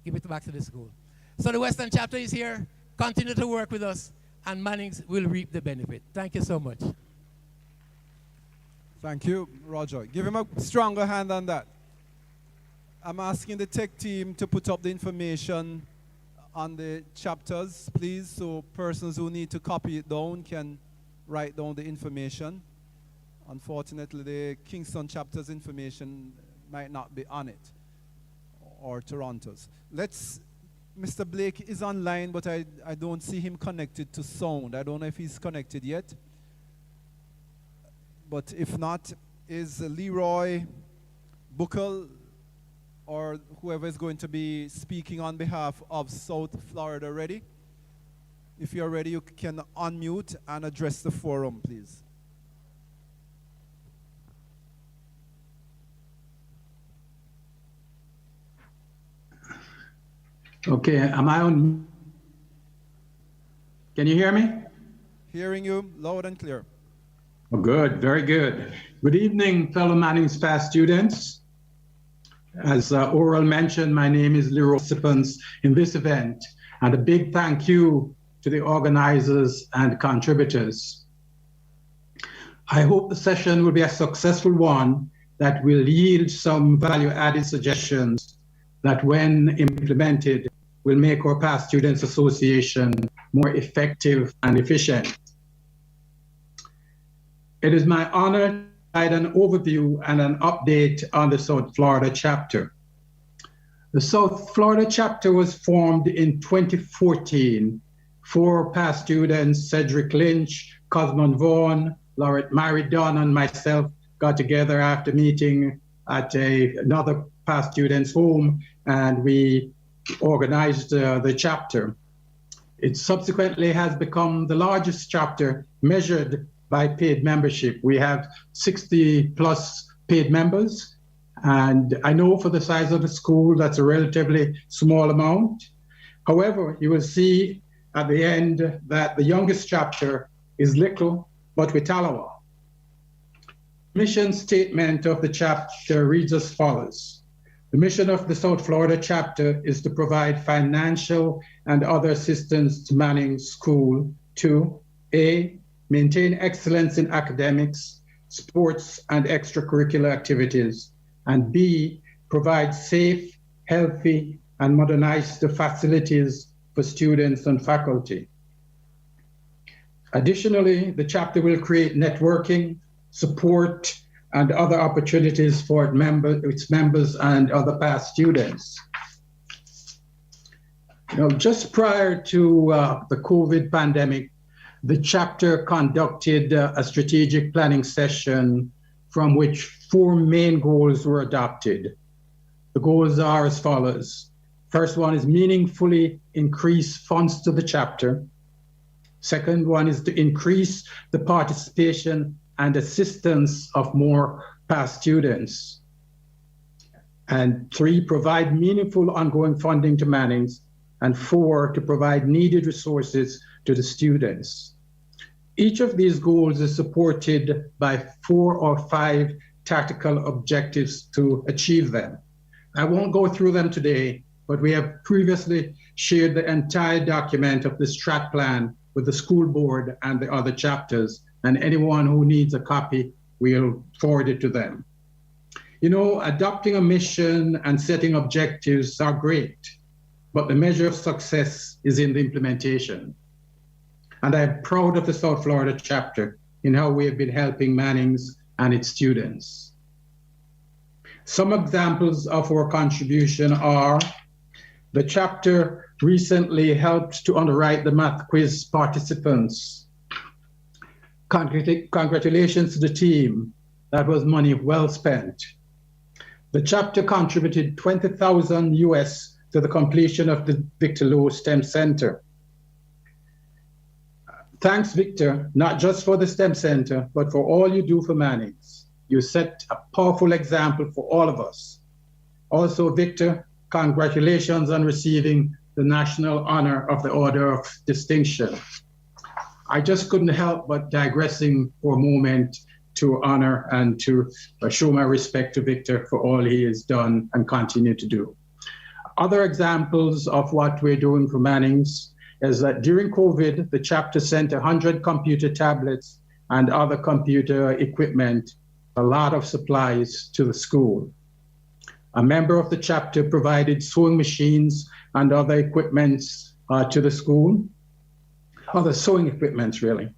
Give it back to the school. So the Western chapter is here. Continue to work with us, and Manning'S will reap the benefit. Thank you so much. Thank you, Roger. Give him a stronger hand on that. I'm asking the tech team to put up the information on the chapters, please, so persons who need to copy it down can write down the information. Unfortunately, the Kingston chapter's information might not be on it, or Toronto's. Let's Mr. Blake is online, but I don't see him connected to sound. I don't know if he's connected yet. But if not, is Leroy Buckle or whoever is going to be speaking on behalf of South Florida ready? If you're ready, you can unmute and address the forum, please. Okay, am I on? Can you hear me? Hearing you loud and clear. Oh, good, very good. Good evening, fellow Manning'S past students. As Oral mentioned, my name is Leroy participants in this event, and a big thank you to the organizers and contributors. I hope the session will be a successful one that will yield some value-added suggestions that, when implemented, will make our Past Students Association more effective and efficient. It is my honor to provide an overview and an update on the South Florida chapter. The South Florida chapter was formed in 2014. 4 past students, Cedric Lynch, Cosmond Vaughan, Laureate Mary Dunn, and myself got together after meeting at another past student's home, and we organized the chapter. It subsequently has become the largest chapter measured by paid membership. We have 60 plus paid members, and I know for the size of the school, that's a relatively small amount. However, you will see at the end that the youngest chapter is little, but with Talawa. Mission statement of the chapter reads as follows. The mission of the South Florida chapter is to provide financial and other assistance to Manning'S School to A, maintain excellence in academics, sports, and extracurricular activities, and B, provide safe, healthy, and modernize the facilities for students and faculty. Additionally, the chapter will create networking, support, and other opportunities for its members and other past students. Just prior to the COVID pandemic, the chapter conducted a strategic planning session from which 4 main goals were adopted. The goals are as follows. First one is meaningfully increase funds to the chapter. Second one is to increase the participation and assistance of more past students. And 3, provide meaningful ongoing funding to Manning'S. And 4, to provide needed resources to the students. Each of these goals is supported by 4 or 5 tactical objectives to achieve them. I won't go through them today, but we have previously shared the entire document of this track plan with the school board and the other chapters, and anyone who needs a copy, we'll forward it to them. Adopting a mission and setting objectives are great, but the measure of success is in the implementation. And I'm proud of the South Florida chapter in how we have been helping Manning'S and its students. Some examples of our contribution are the chapter recently helped to underwrite the math quiz participants. Congratulations to the team. That was money well spent. The chapter contributed $20,000 US to the completion of the Victor Lowe STEM Center. Thanks, Victor, not just for the STEM Center, but for all you do for Manning'S. You set a powerful example for all of us. Also, Victor, congratulations on receiving the National Honor of the Order of Distinction. I just couldn't help but digressing for a moment to honor and to show my respect to Victor for all he has done and continue to do. Other examples of what we're doing for Manning'S is that during COVID, the chapter sent 100 computer tablets and other computer equipment, a lot of supplies to the school. A member of the chapter provided sewing machines and other equipments to the school, other sewing equipment really.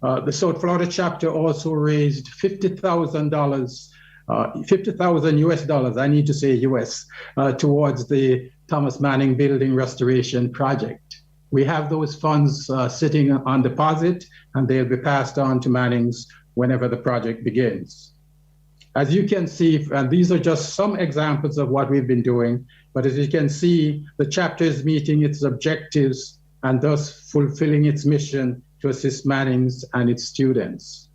The South Florida chapter also raised $50,000 50,000 US dollars, I need to say US, towards the Thomas Manning Building Restoration Project. We have those funds sitting on deposit, and they'll be passed on to Manning's whenever the project begins. As you can see, and these are just some examples of what we've been doing, but as you can see, the chapter is meeting its objectives and thus fulfilling its mission to assist Manning's and its students.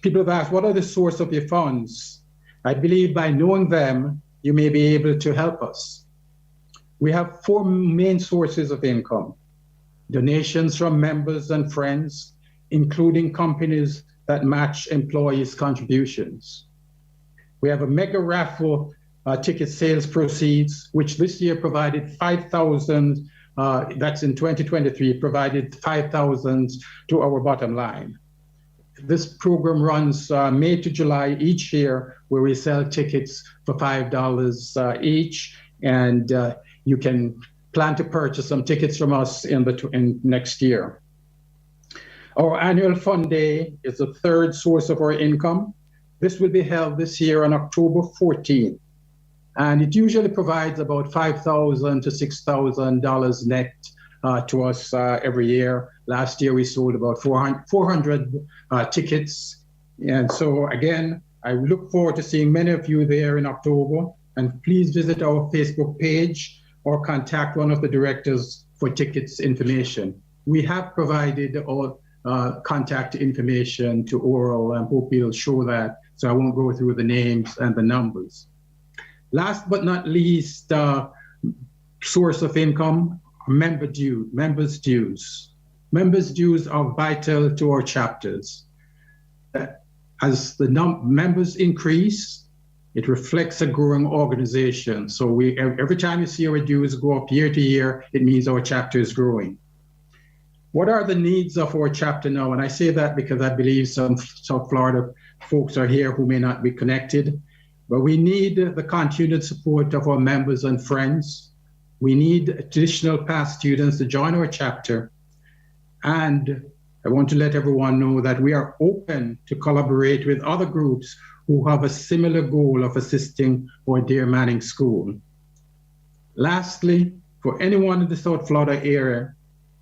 People have asked, what are the source of your funds? I believe by knowing them, you may be able to help us. We have 4 main sources of income: donations from members and friends, including companies that match employees' contributions. We have a mega raffle ticket sales proceeds, which this year provided 5,000, that's in 2023, provided 5,000 to our bottom line. This program runs May to July each year, where we sell tickets for $5 each, and you can plan to purchase some tickets from us in next year. Our annual fun day is the 3rd source of our income. This will be held this year on October 14th, and it usually provides about $5,000 to $6,000 net to us every year. Last year we sold about 400 tickets, and so again, I look forward to seeing many of you there in October, and please visit our Facebook page or contact one of the directors for tickets information. We have provided all contact information to Oral, and hope he'll show that, so I won't go through the names and the numbers. Last but not least, source of income, members' dues. Members' dues are vital to our chapters. As the members increase, it reflects a growing organization. So every time you see our dues go up year to year, it means our chapter is growing. What are the needs of our chapter now? And I say that because I believe some South Florida folks are here who may not be connected, but we need the continued support of our members and friends. We need additional past students to join our chapter. And I want to let everyone know that we are open to collaborate with other groups who have a similar goal of assisting our dear Manning School. Lastly, for anyone in the South Florida area,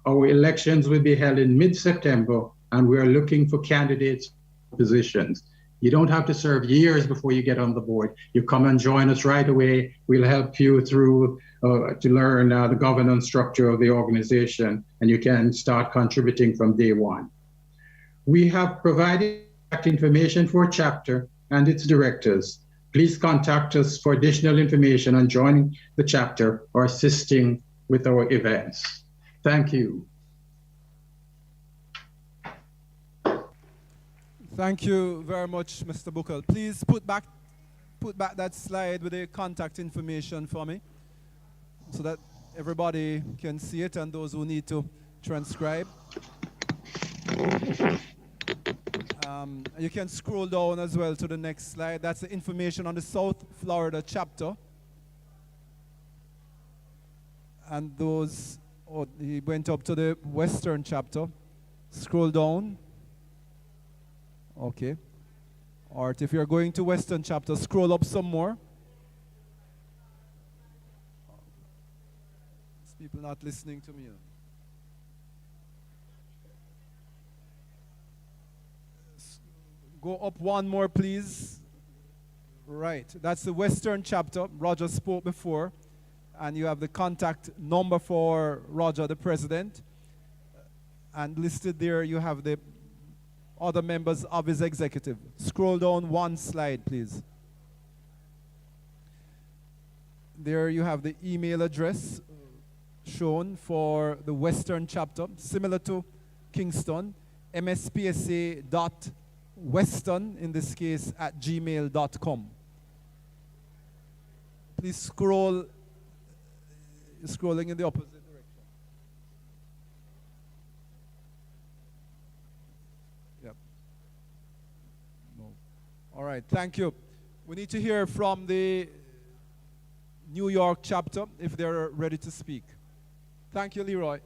our elections will be held in mid-September, and we are looking for candidates for positions. You don't have to serve years before you get on the board. You come and join us right away. We'll help you through to learn the governance structure of the organization, and you can start contributing from day one. We have provided information for a chapter and its directors. Please contact us for additional information on joining the chapter or assisting with our events. Thank you. Thank you very much, Mr. Buckle. Please put back that slide with the contact information for me so that everybody can see it and those who need to transcribe. You can scroll down as well to the next slide. That's the information on the South Florida chapter. And those, he went up to the Western chapter. Scroll down. Okay. All right, if you're going to Western chapter, scroll up some more. There's people not listening to me. Go up one more, please. Right, that's the Western chapter. Roger spoke before. And you have the contact number for Roger, the president. And listed there, you have the other members of his executive. Scroll down one slide, please. There you have the email address shown for the Western chapter, similar to Kingston, mspsa.western, in this case, at gmail.com. Please scroll, scrolling in the opposite direction. Yep. No. All right, thank you. We need to hear from the New York chapter if they're ready to speak. Thank you, Leroy.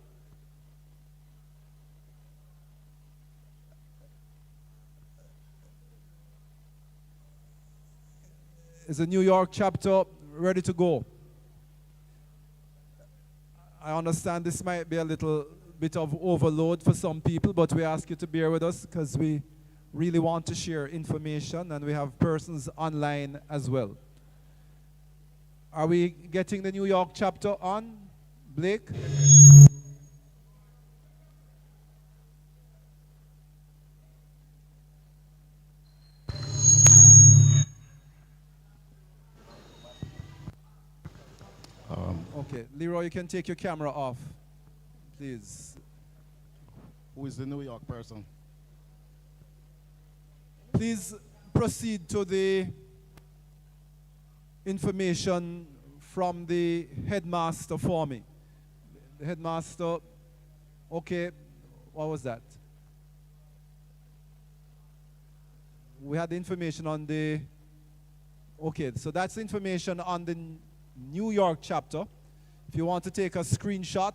Is the New York chapter ready to go? I understand this might be a little bit of overload for some people, but we ask you to bear with us because we really want to share information, and we have persons online as well. Are we getting the New York chapter on, Blake? Okay, Leroy, you can take your camera off, please. Who is the New York person? Please proceed to the information from the headmaster for me. The headmaster, okay, what was that? We had the information on the, okay, so that's the information on the New York chapter. If you want to take a screenshot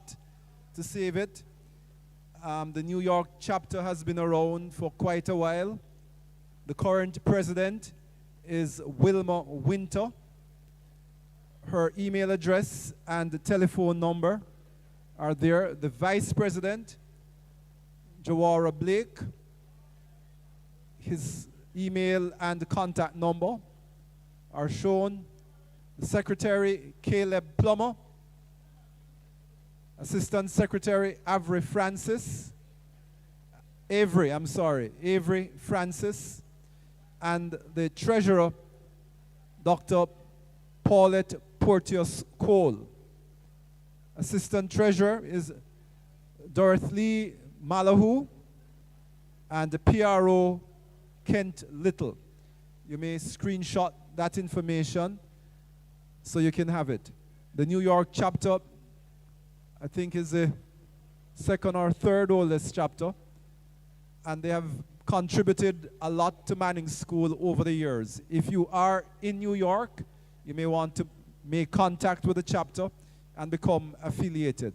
to save it, the New York chapter has been around for quite a while. The current president is Wilma Winter. Her email address and the telephone number are there. The vice president, Jawara Blake, his email and contact number are shown. The secretary, Caleb Plummer. Assistant Secretary, Avery Francis. And the treasurer, Dr. Paulette Porteous Cole. Assistant treasurer is Dorothy Malahoo, and the PRO, Kent Little. You may screenshot that information so you can have it. The New York chapter, I think, is the second or third oldest chapter, and they have contributed a lot to Manning's School over the years. If you are in New York, you may want to make contact with the chapter and become affiliated.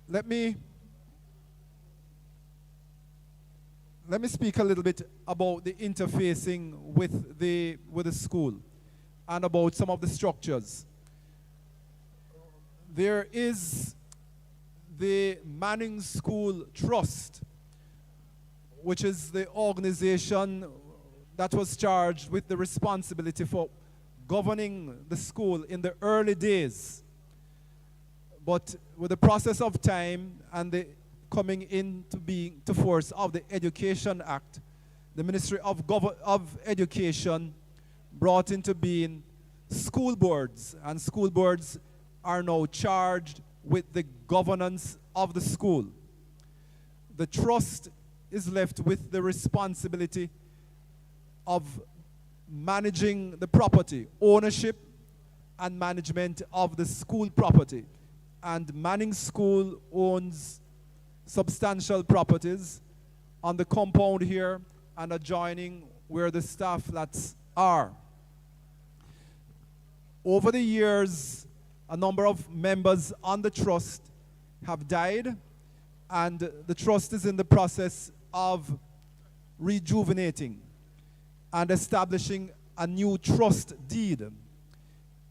Let me speak a little bit about the interfacing with the school and about some of the structures. There is the Manning'S School Trust, which is the organization that was charged with the responsibility for governing the school in the early days. But with the process of time and the coming into force of the Education Act, the Ministry of Education brought into being school boards, and school boards are now charged with the governance of the school. The trust is left with the responsibility of managing the property, ownership and management of the school property. And Manning's School owns substantial properties on the compound here and adjoining where the staff flats are. Over the years, a number of members on the trust have died, and the trust is in the process of rejuvenating and establishing a new trust deed.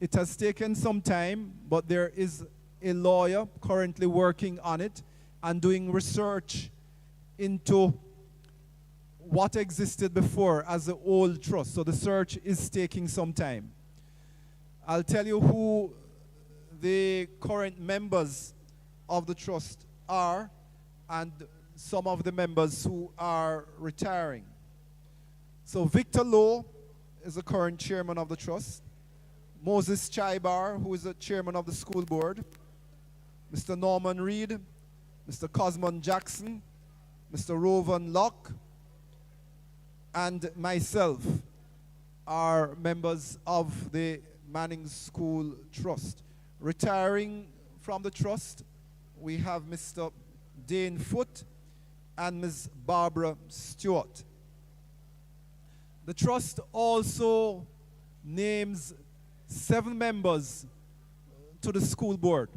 It has taken some time, but there is a lawyer currently working on it and doing research into what existed before as the old trust. So the search is taking some time. I'll tell you who the current members of the trust are and some of the members who are retiring. So Victor Lowe is the current chairman of the trust. Moses Chaibar, who is the chairman of the school board. Mr. Norman Reed, Mr. Cosmond Jackson, Mr. Rovan Locke, and myself are members of the Manning'S School Trust. Retiring from the trust, we have Mr. Dane Foote and Ms. Barbara Stewart. The trust also names 7 members to the school board.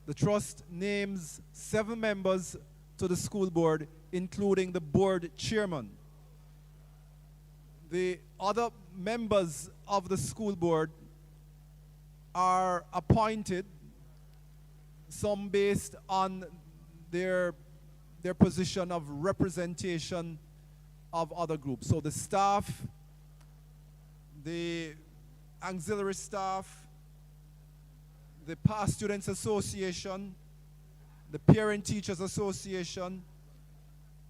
The trust names 7 members to the school board, including the board chairman. The other members of the school board are appointed, some based on their position of representation of other groups. So the staff, the auxiliary staff, the Past Students Association, the Parent Teachers Association,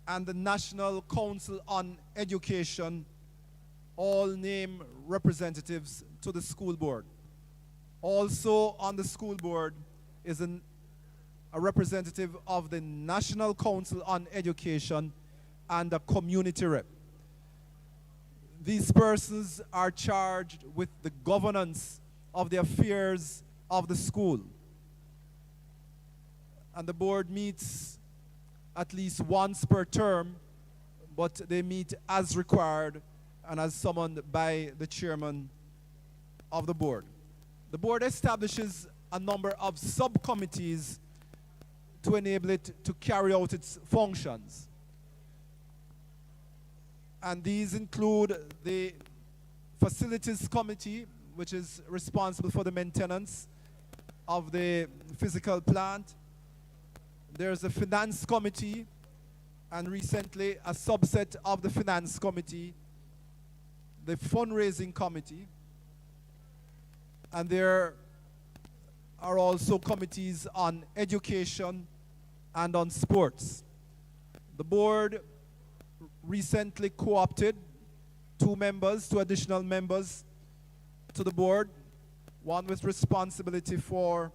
and the National Council on Education all name representatives to the school board. Also on the school board is a representative of the National Council on Education and a community rep. These persons are charged with the governance of the affairs of the school. And the board meets at least once per term, but they meet as required and as summoned by the chairman of the board. The board establishes a number of subcommittees to enable it to carry out its functions. And these include the Facilities Committee, which is responsible for the maintenance of the physical plant. There's a Finance Committee, and recently a subset of the Finance Committee, the Fundraising Committee. And there are also committees on education and on sports. The board recently co-opted two additional members to the board, one with responsibility for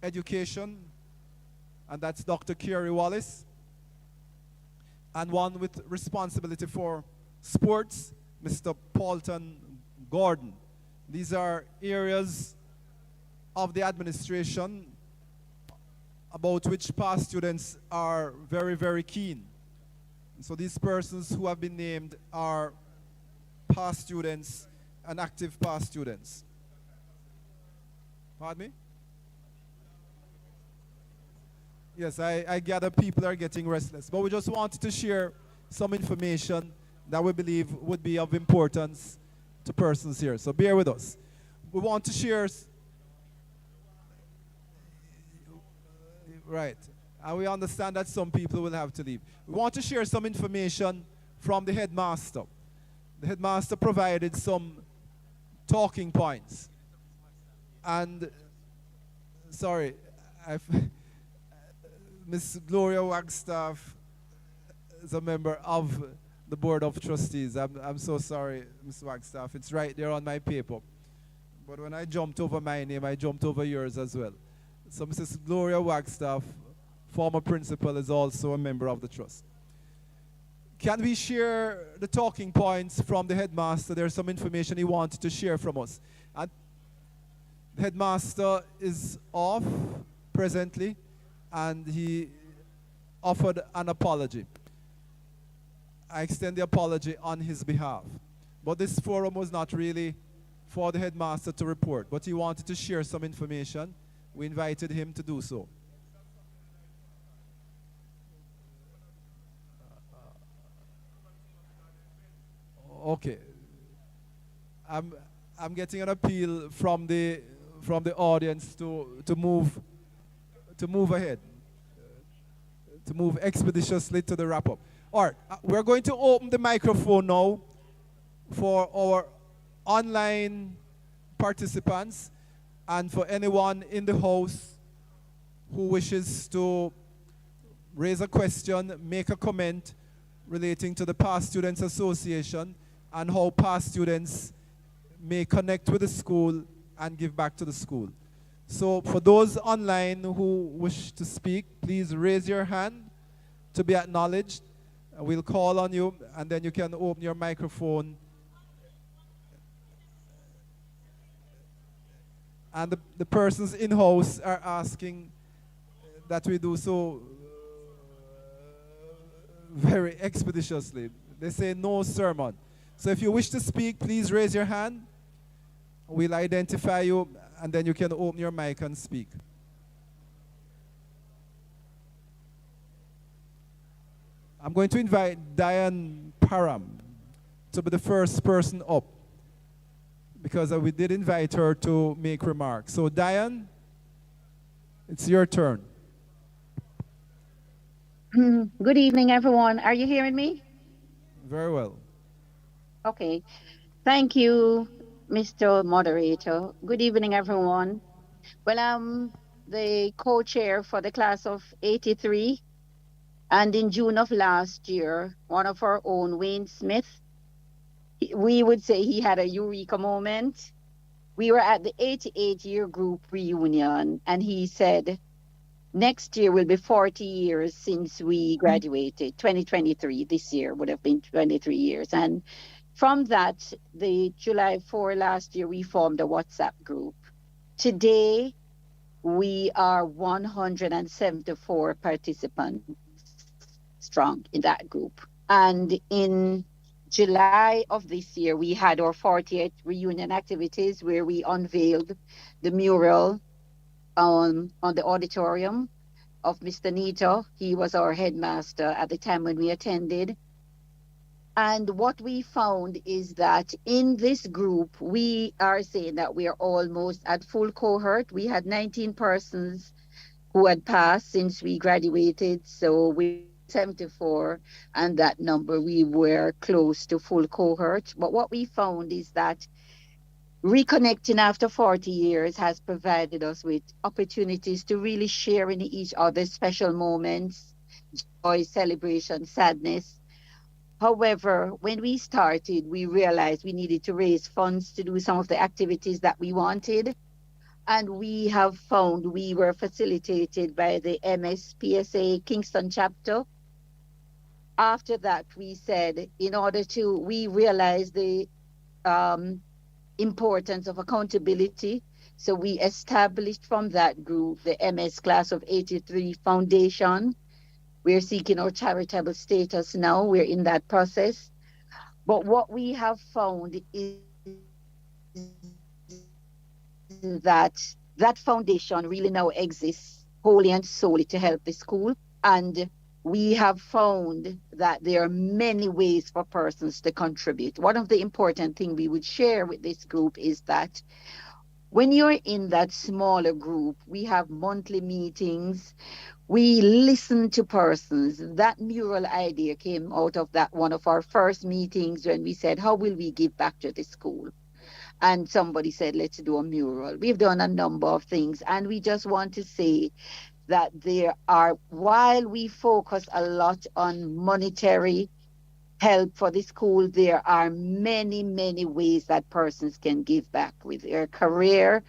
education, and that's Dr. Kerry Wallace, and one with responsibility for sports, Mr. Paulton Gordon. These are areas of the administration about which past students are very, very keen. So these persons who have been named are past students and active past students. Pardon me? Yes, I gather people are getting restless, but we just wanted to share some information that we believe would be of importance to persons here. So bear with us. We want to share, right, and we understand that some people will have to leave. We want to share some information from the headmaster. The headmaster provided some talking points. And, sorry, Miss Gloria Wagstaff is a member of the Board of Trustees. I'm so sorry, Ms. Wagstaff. It's right there on my paper. But when I jumped over my name, I jumped over yours as well. So Mrs. Gloria Wagstaff, former principal, is also a member of the trust. Can we share the talking points from the headmaster? There's some information he wanted to share from us. And the headmaster is off presently, and he offered an apology. I extend the apology on his behalf. But this forum was not really for the headmaster to report, but he wanted to share some information. We invited him to do so. Okay. I'm getting an appeal from the audience to move ahead, to move expeditiously to the wrap up. All right, we're going to open the microphone now for our online participants and for anyone in the house who wishes to raise a question, make a comment relating to the Past Students Association and how past students may connect with the school and give back to the school. So for those online who wish to speak, please raise your hand to be acknowledged. We'll call on you, and then you can open your microphone. And the persons in-house are asking that we do so very expeditiously. They say no sermon. So if you wish to speak, please raise your hand. We'll identify you, and then you can open your mic and speak. I'm going to invite Diane Parham to be the first person up because we did invite her to make remarks. So Diane, it's your turn. Good evening, everyone. Are you hearing me? Very well. Okay. Thank you, Mr. Moderator. Good evening, everyone. Well, I'm the co-chair for the class of 83. And in June of last year, one of our own, Wayne Smith, we would say he had a eureka moment. We were at the 88-year group reunion, and he said, next year will be 40 years since we graduated. 2023, this year would have been 23 years. And from that, the July 4 last year, we formed a WhatsApp group. Today, we are 174 participants strong in that group. And in July of this year, we had our 40th reunion activities where we unveiled the mural on the auditorium of Mr. Nito. He was our headmaster at the time when we attended. And what we found is that in this group, we are saying that we are almost at full cohort. We had 19 persons who had passed since we graduated. So we 74, and that number we were close to full cohort. But what we found is that reconnecting after 40 years has provided us with opportunities to really share in each other's special moments, joy, celebration, sadness. However, when we started, we realized we needed to raise funds to do some of the activities that we wanted. And we have found we were facilitated by the MSPSA Kingston chapter. After that, we said, we realized the importance of accountability. So we established from that group the MS Class of 83 Foundation. We're seeking our charitable status now. We're in that process. But what we have found is that foundation really now exists wholly and solely to help the school. And we have found that there are many ways for persons to contribute. One of the important things we would share with this group is that when you're in that smaller group, we have monthly meetings. We listen to persons. That mural idea came out of that one of our first meetings when we said, how will we give back to the school? And somebody said, let's do a mural. We've done a number of things. And we just want to say that while we focus a lot on monetary help for the school, there are many, many ways that persons can give back with their career,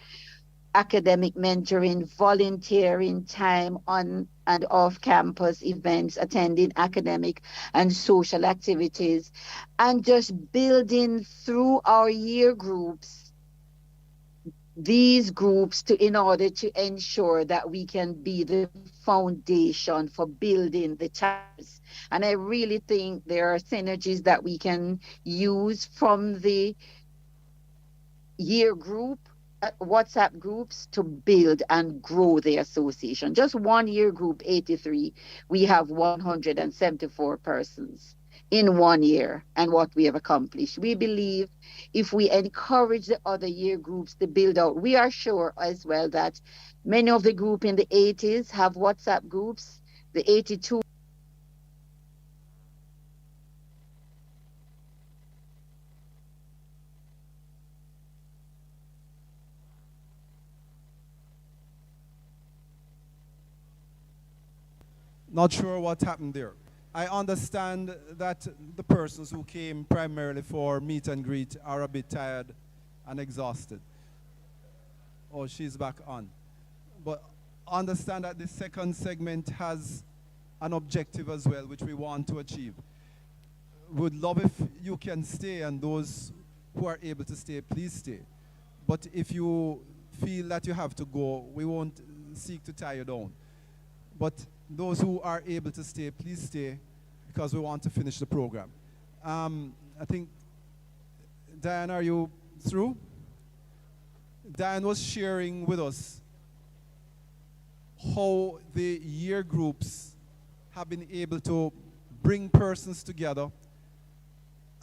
academic mentoring, volunteering time on and off campus events, attending academic and social activities, and just building through our year groups these groups in order to ensure that we can be the foundation for building the ties. And I really think there are synergies that we can use from the year group, WhatsApp groups to build and grow the association. Just one year group, 83, we have 174 persons in 1 year and what we have accomplished. We believe if we encourage the other year groups to build out, we are sure as well that many of the group in the 80s have WhatsApp groups, the 82. Not sure what happened there. I understand that the persons who came primarily for meet and greet are a bit tired and exhausted. Oh, she's back on. But understand that the second segment has an objective as well, which we want to achieve. Would love if you can stay, and those who are able to stay, please stay. But if you feel that you have to go, we won't seek to tie you down. But those who are able to stay, please stay, because we want to finish the program. I think, Diane, are you through? Diane was sharing with us how the year groups have been able to bring persons together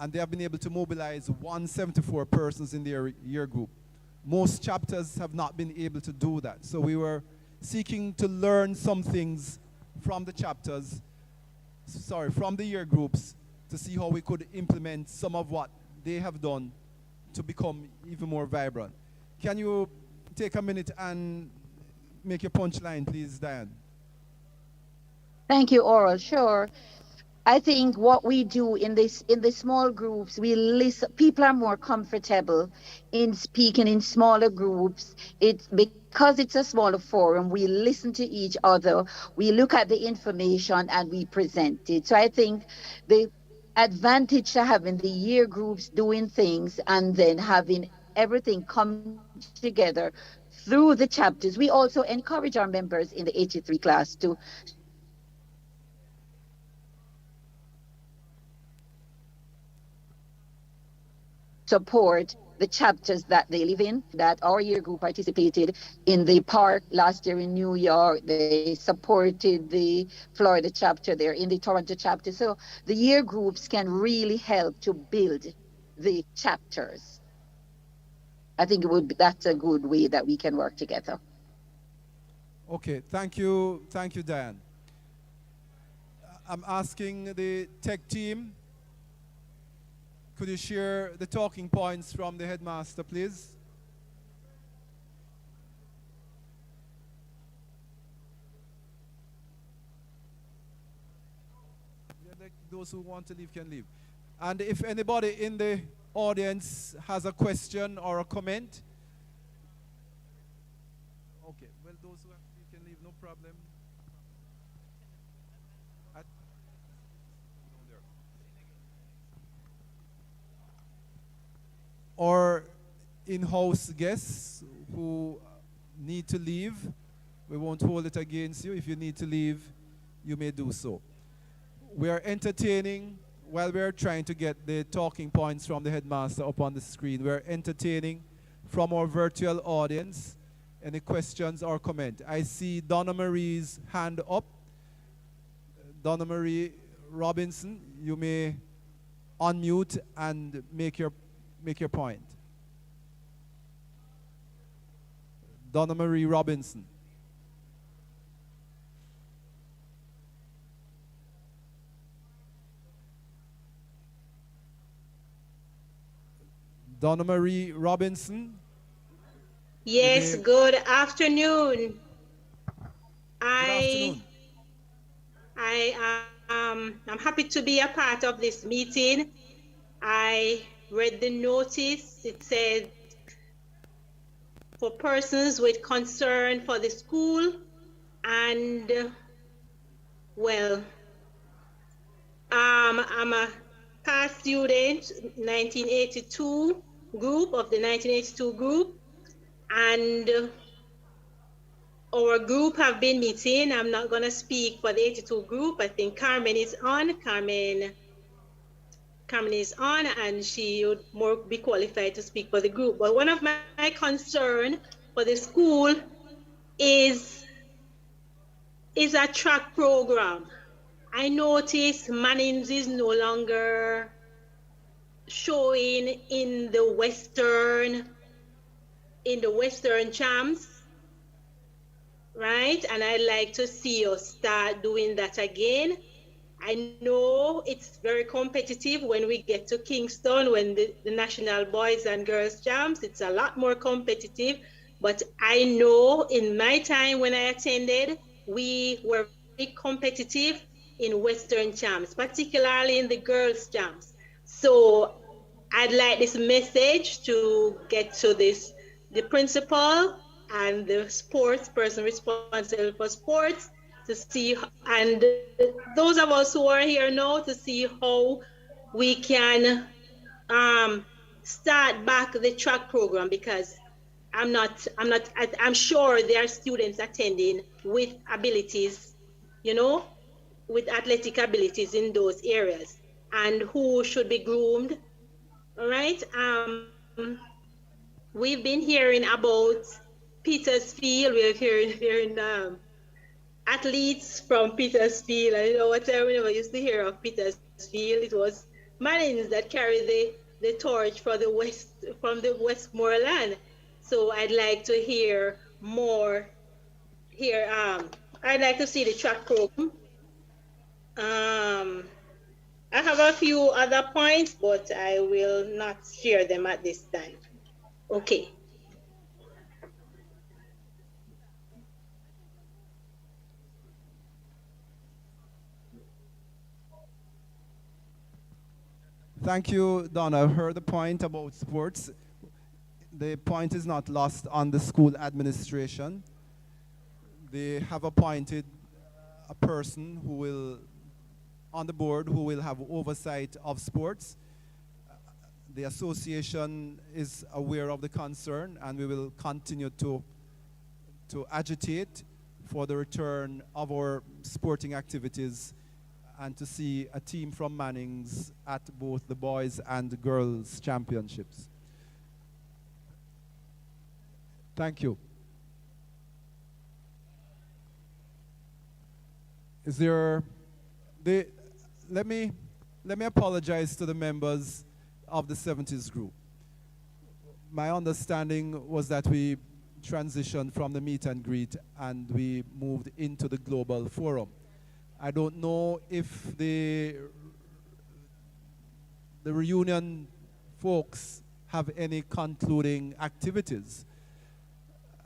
and they have been able to mobilize 174 persons in their year group. Most chapters have not been able to do that. So we were seeking to learn some things from the chapters, from the year groups, to see how we could implement some of what they have done to become even more vibrant. Can you take a minute and make your punchline, please, Diane? Thank you, Oral. Sure. I think what we do in the small groups, we listen. People are more comfortable in speaking in smaller groups. It's because it's a smaller forum. We listen to each other. We look at the information and we present it. So I think the advantage to having the year groups doing things and then having everything come together through the chapters. We also encourage our members in the 83 class to support the chapters that they live in. So we encourage them to support the chapters that they live in. That our year group participated in the park last year in New York. They supported the Florida chapter there, in the Toronto chapter. So the year groups can really help to build the chapters. I think that's a good way that we can work together. Okay, thank you, Diane. I'm asking the tech team, could you share the talking points from the headmaster, please? Yeah, those who want to leave can leave. And if anybody in the audience has a question or a comment, okay, well, those who have to leave can leave, no problem. Or in-house guests who need to leave, we won't hold it against you. If you need to leave, you may do so. We are entertaining, while we are trying to get the talking points from the headmaster up on the screen, we are entertaining from our virtual audience any questions or comment. I see Donna Marie's hand up. Donna Marie Robinson, you may unmute and make your point. Donna Marie Robinson. Donna Marie Robinson. Yes, good afternoon. I'm happy to be a part of this meeting. I read the notice. It said for persons with concern for the school, and well, I'm a past student, 1982 group of the 1982 group, and our group have been meeting. I'm not going to speak for the 82 group. I think Carmen is on. Carmen is on, and she would more be qualified to speak for the group. But one of my concern for the school is a track program. I noticed Manning'S is no longer showing in the Western champs, right? And I'd like to see us start doing that again. I know it's very competitive when we get to Kingston, when the National Boys and Girls Champs, it's a lot more competitive. But I know in my time when I attended, we were very competitive in Western Champs, particularly in the Girls Champs. So I'd like this message to get to the principal and the sports person responsible for sports, to see, and those of us who are here now, to see how we can start back the track program, because I'm sure there are students attending with abilities, you know, with athletic abilities in those areas, and who should be groomed. All right. We've been hearing about Petersfield. We're hearing athletes from Petersfield. I know whenever I used to hear of Petersfield, it was Manning'S that carry the torch for the West from the Westmoreland. So I'd like to hear more here. I'd like to see the track program. I have a few other points, but I will not share them at this time. Okay. Thank you, Donna. I've heard the point about sports. The point is not lost on the school administration. They have appointed a person who will, on the board, who will have oversight of sports. The association is aware of the concern, and we will continue to agitate for the return of our sporting activities and to see a team from Manning'S at both the boys and the girls championships. Thank you. Is there, let me apologize to the members of the 70s group. My understanding was that we transitioned from the meet and greet and we moved into the global forum. I don't know if the reunion folks have any concluding activities.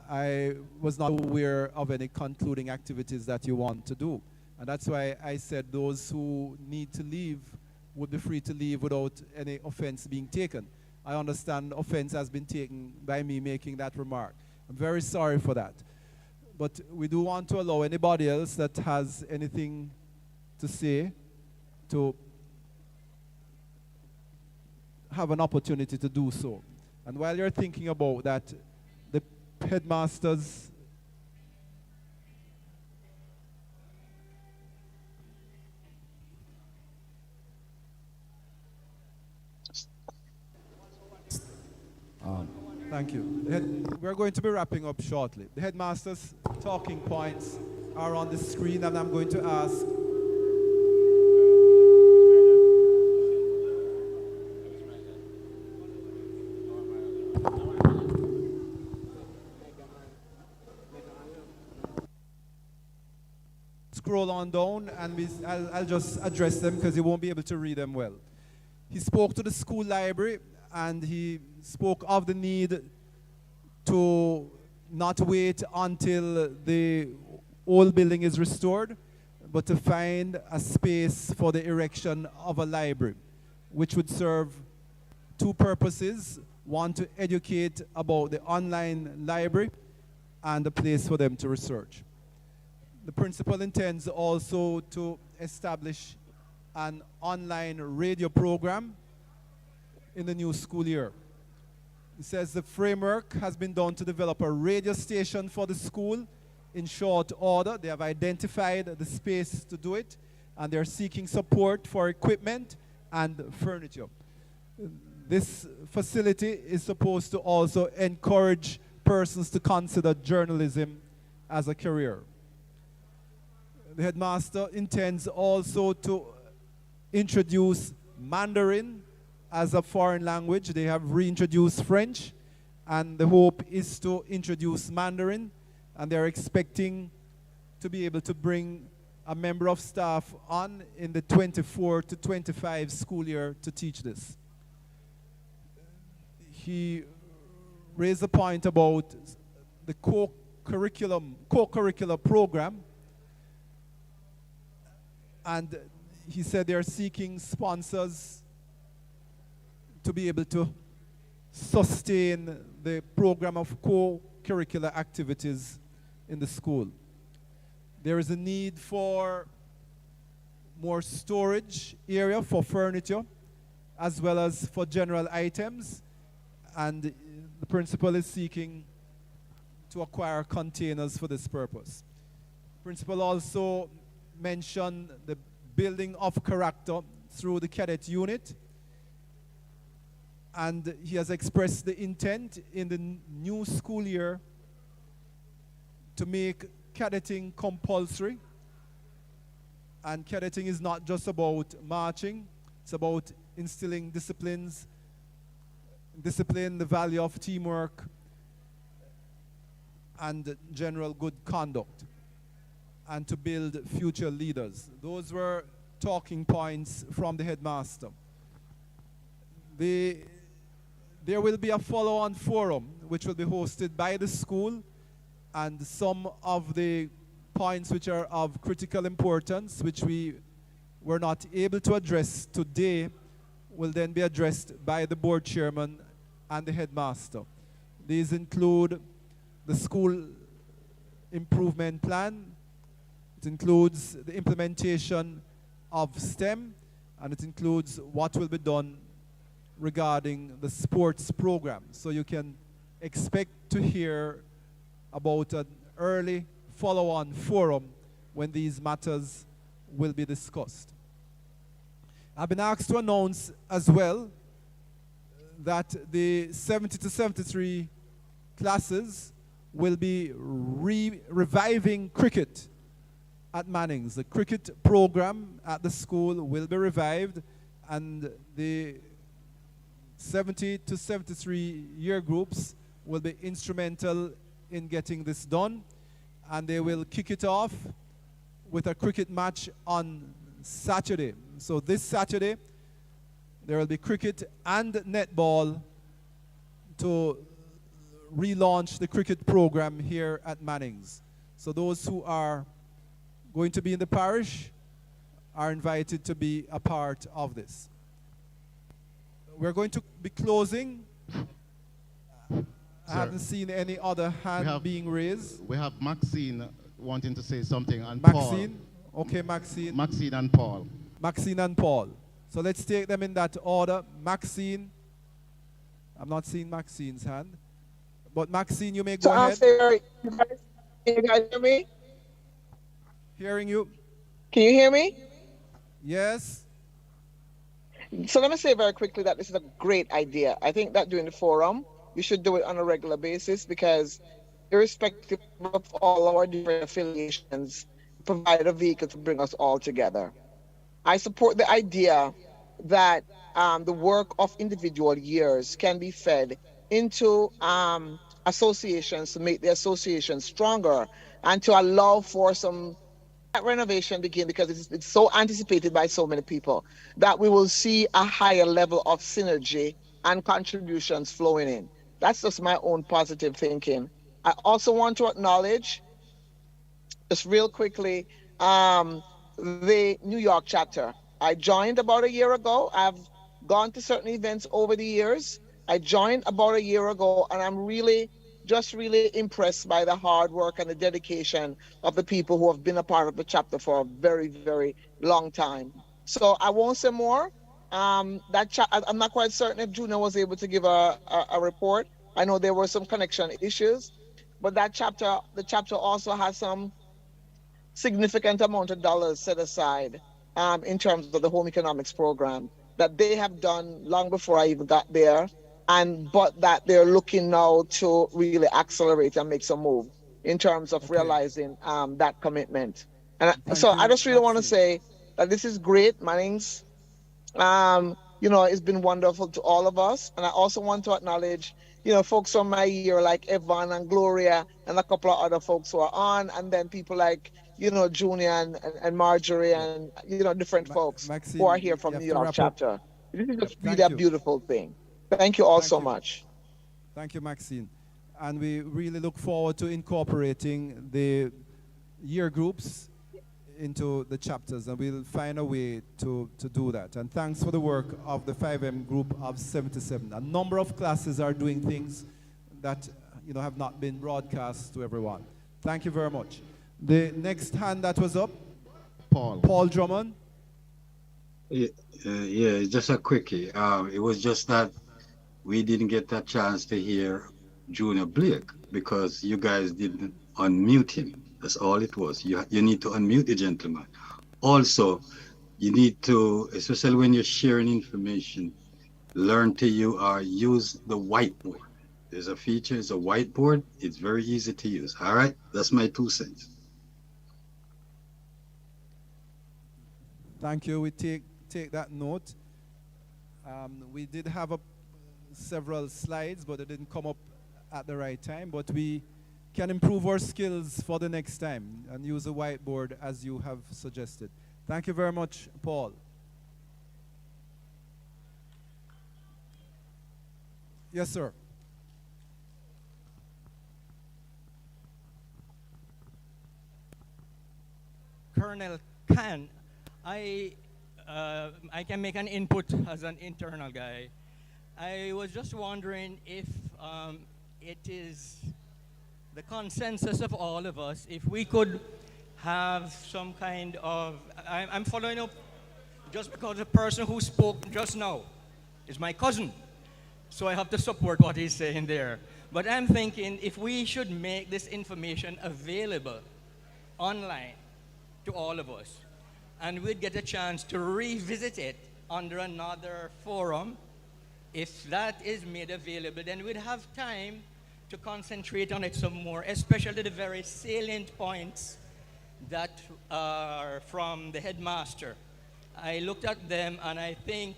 I was not aware of any concluding activities that you want to do. And that's why I said those who need to leave would be free to leave without any offense being taken. I understand offense has been taken by me making that remark. I'm very sorry for that. But we do want to allow anybody else that has anything to say to have an opportunity to do so. And while you're thinking about that, the headmasters thank you. We're going to be wrapping up shortly. The headmaster's talking points are on the screen, and I'm going to ask scroll on down, and I'll just address them because you won't be able to read them well. He spoke to the school library, and he spoke of the need to not wait until the old building is restored, but to find a space for the erection of a library, which would serve two purposes. One, to educate about the online library, and a place for them to research. The principal intends also to establish an online radio program in the new school year. It says the framework has been done to develop a radio station for the school in short order. They have identified the space to do it, and they're seeking support for equipment and furniture. This facility is supposed to also encourage persons to consider journalism as a career. The headmaster intends also to introduce Mandarin as a foreign language. They have reintroduced French, and the hope is to introduce Mandarin, and they're expecting to be able to bring a member of staff on in the 24 to 25 school year to teach this. He raised a point about the co-curricular program, and he said they're seeking sponsors to be able to sustain the program of co-curricular activities in the school. There is a need for more storage area for furniture as well as for general items, and the principal is seeking to acquire containers for this purpose. The principal also mentioned the building of character through the cadet unit, and he has expressed the intent in the new school year to make cadetting compulsory. And cadetting is not just about marching, it's about instilling discipline, the value of teamwork, and general good conduct, and to build future leaders. Those were talking points from the headmaster. There will be a follow-on forum which will be hosted by the school, and some of the points which are of critical importance, which we were not able to address today, will then be addressed by the board chairman and the headmaster. These include the school improvement plan. It includes the implementation of STEM, and it includes what will be done regarding the sports program. So you can expect to hear about an early follow-on forum when these matters will be discussed. I've been asked to announce as well that the 70 to 73 classes will be reviving cricket at Manning'S. The cricket program at the school will be revived, and the 70 to 73 year groups will be instrumental in getting this done, and they will kick it off with a cricket match on Saturday. So this Saturday there will be cricket and netball to relaunch the cricket program here at Manning'S. So those who are going to be in the parish are invited to be a part of this. We're going to be closing. I haven't seen any other hand being raised. We have Maxine wanting to say something, and Maxine? Paul. Okay, Maxine. Maxine and Paul. Maxine and Paul. So let's take them in that order. Maxine. I'm not seeing Maxine's hand. But Maxine, you may go ahead. Can you guys hear me? Hearing you. Can you hear me? Yes. So let me say very quickly that this is a great idea. I think that during the forum, we should do it on a regular basis, because irrespective of all our different affiliations, provide a vehicle to bring us all together. I support the idea that the work of individual years can be fed into associations to make the association stronger, and to allow for some renovation begin, because it's so anticipated by so many people that we will see a higher level of synergy and contributions flowing in. That's just my own positive thinking. I also want to acknowledge, just real quickly, the New York chapter. I joined about a year ago. I've gone to certain events over the years. I joined about a year ago, and I'm really impressed by the hard work and the dedication of the people who have been a part of the chapter for a very, very long time. So I won't say more. I'm not quite certain if Junior was able to give a report. I know there were some connection issues, but the chapter also has some significant amount of dollars set aside in terms of the home economics program that they have done long before I even got there, but that they're looking now to really accelerate and make some move in terms of realizing that commitment. And so I just really want to say that this is great, Manning'S. It's been wonderful to all of us. And I also want to acknowledge, folks from my year like Evan and Gloria and a couple of other folks who are on, and then people like, Junior and Marjorie and, different folks Maxine, who are here from New York chapter. This is just really a beautiful thing. Thank you all so much. Thank you, Maxine. And we really look forward to incorporating the year groups into the chapters, and we'll find a way to do that. And thanks for the work of the 5M group of 77. A number of classes are doing things that have not been broadcast to everyone. Thank you very much. The next hand that was up, Paul Drummond. Yeah, it's just a quickie. It was just that we didn't get that chance to hear Junior Blake because you guys didn't unmute him. That's all it was. You need to unmute the gentleman. Also, you need to, especially when you're sharing information, learn to use the whiteboard. There's a feature, it's a whiteboard. It's very easy to use. All right, that's my 2 cents. Thank you. We take that note. We did have several slides, but it didn't come up at the right time. But we can improve our skills for the next time and use a whiteboard as you have suggested. Thank you very much, Paul. Yes, sir. Colonel Khan, I can make an input as an internal guy. I was just wondering if it is the consensus of all of us, if we could have some kind of, I'm following up just because the person who spoke just now is my cousin. So I have to support what he's saying there. But I'm thinking if we should make this information available online to all of us, and we'd get a chance to revisit it under another forum. If that is made available, then we'd have time to concentrate on it some more, especially the very salient points that are from the headmaster. I looked at them and I think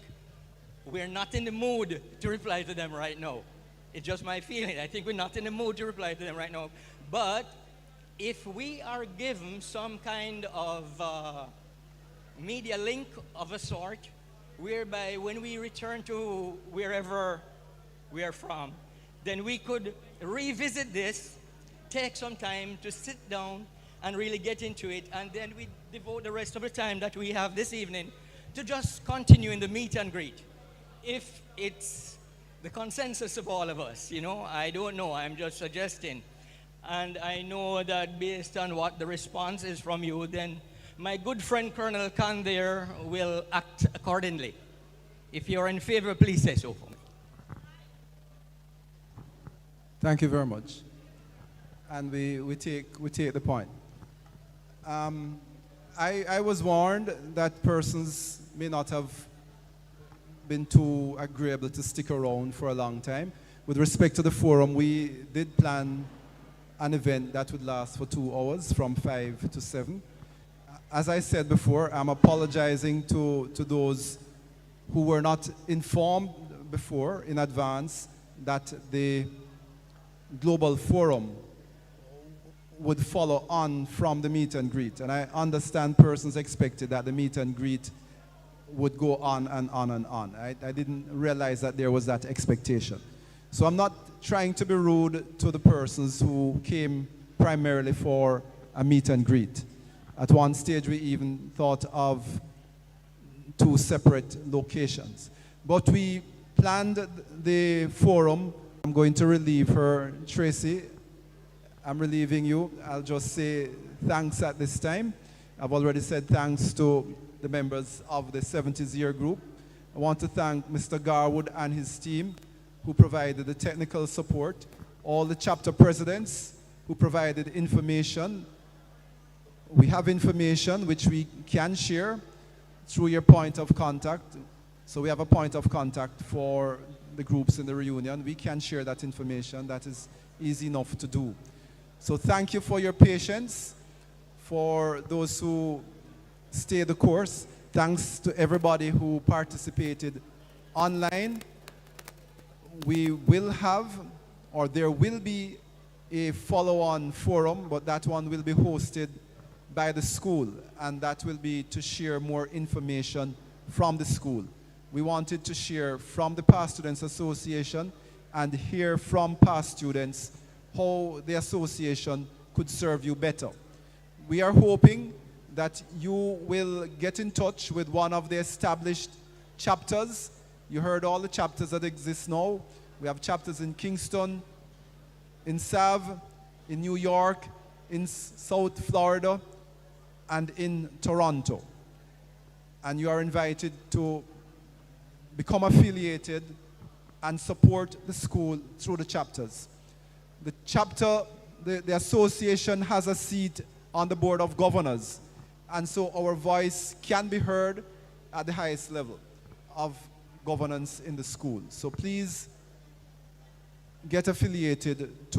we're not in the mood to reply to them right now. It's just my feeling. I think we're not in the mood to reply to them right now. But if we are given some kind of media link of a sort, whereby when we return to wherever we are from, then we could revisit this, take some time to sit down and really get into it, and then we devote the rest of the time that we have this evening to just continue in the meet and greet. If it's the consensus of all of us, you know, I don't know, I'm just suggesting. And I know that based on what the response is from you, then my good friend Colonel Khan there will act accordingly. If you're in favor, please say so for me. Thank you very much. And we take the point. I was warned that persons may not have been too agreeable to stick around for a long time. With respect to the forum, we did plan an event that would last for 2 hours from 5 to 7. As I said before, I'm apologizing to those who were not informed before in advance that the global forum would follow on from the meet and greet. And I understand persons expected that the meet and greet would go on and on and on. I didn't realize that there was that expectation. So I'm not trying to be rude to the persons who came primarily for a meet and greet. At one stage, we even thought of 2 separate locations. But we planned the forum. I'm going to relieve her. Tracy, I'm relieving you. I'll just say thanks at this time. I've already said thanks to the members of the 70s year group. I want to thank Mr. Garwood and his team who provided the technical support, all the chapter presidents who provided information. We have information which we can share through your point of contact. So we have a point of contact for the groups in the reunion. We can share that information. That is easy enough to do. So thank you for your patience. For those who stay the course, thanks to everybody who participated online. We will have, or there will be, a follow-on forum, but that one will be hosted by the school, and that will be to share more information from the school. We wanted to share from the Past Students Association and hear from past students how the association could serve you better. We are hoping that you will get in touch with one of the established chapters. You heard all the chapters that exist now. We have chapters in Kingston, in Sav, in New York, in South Florida, and in Toronto. And you are invited to become affiliated and support the school through the chapters. The chapter, the association has a seat on the Board of Governors, and so our voice can be heard at the highest level of governance in the school. So please get affiliated to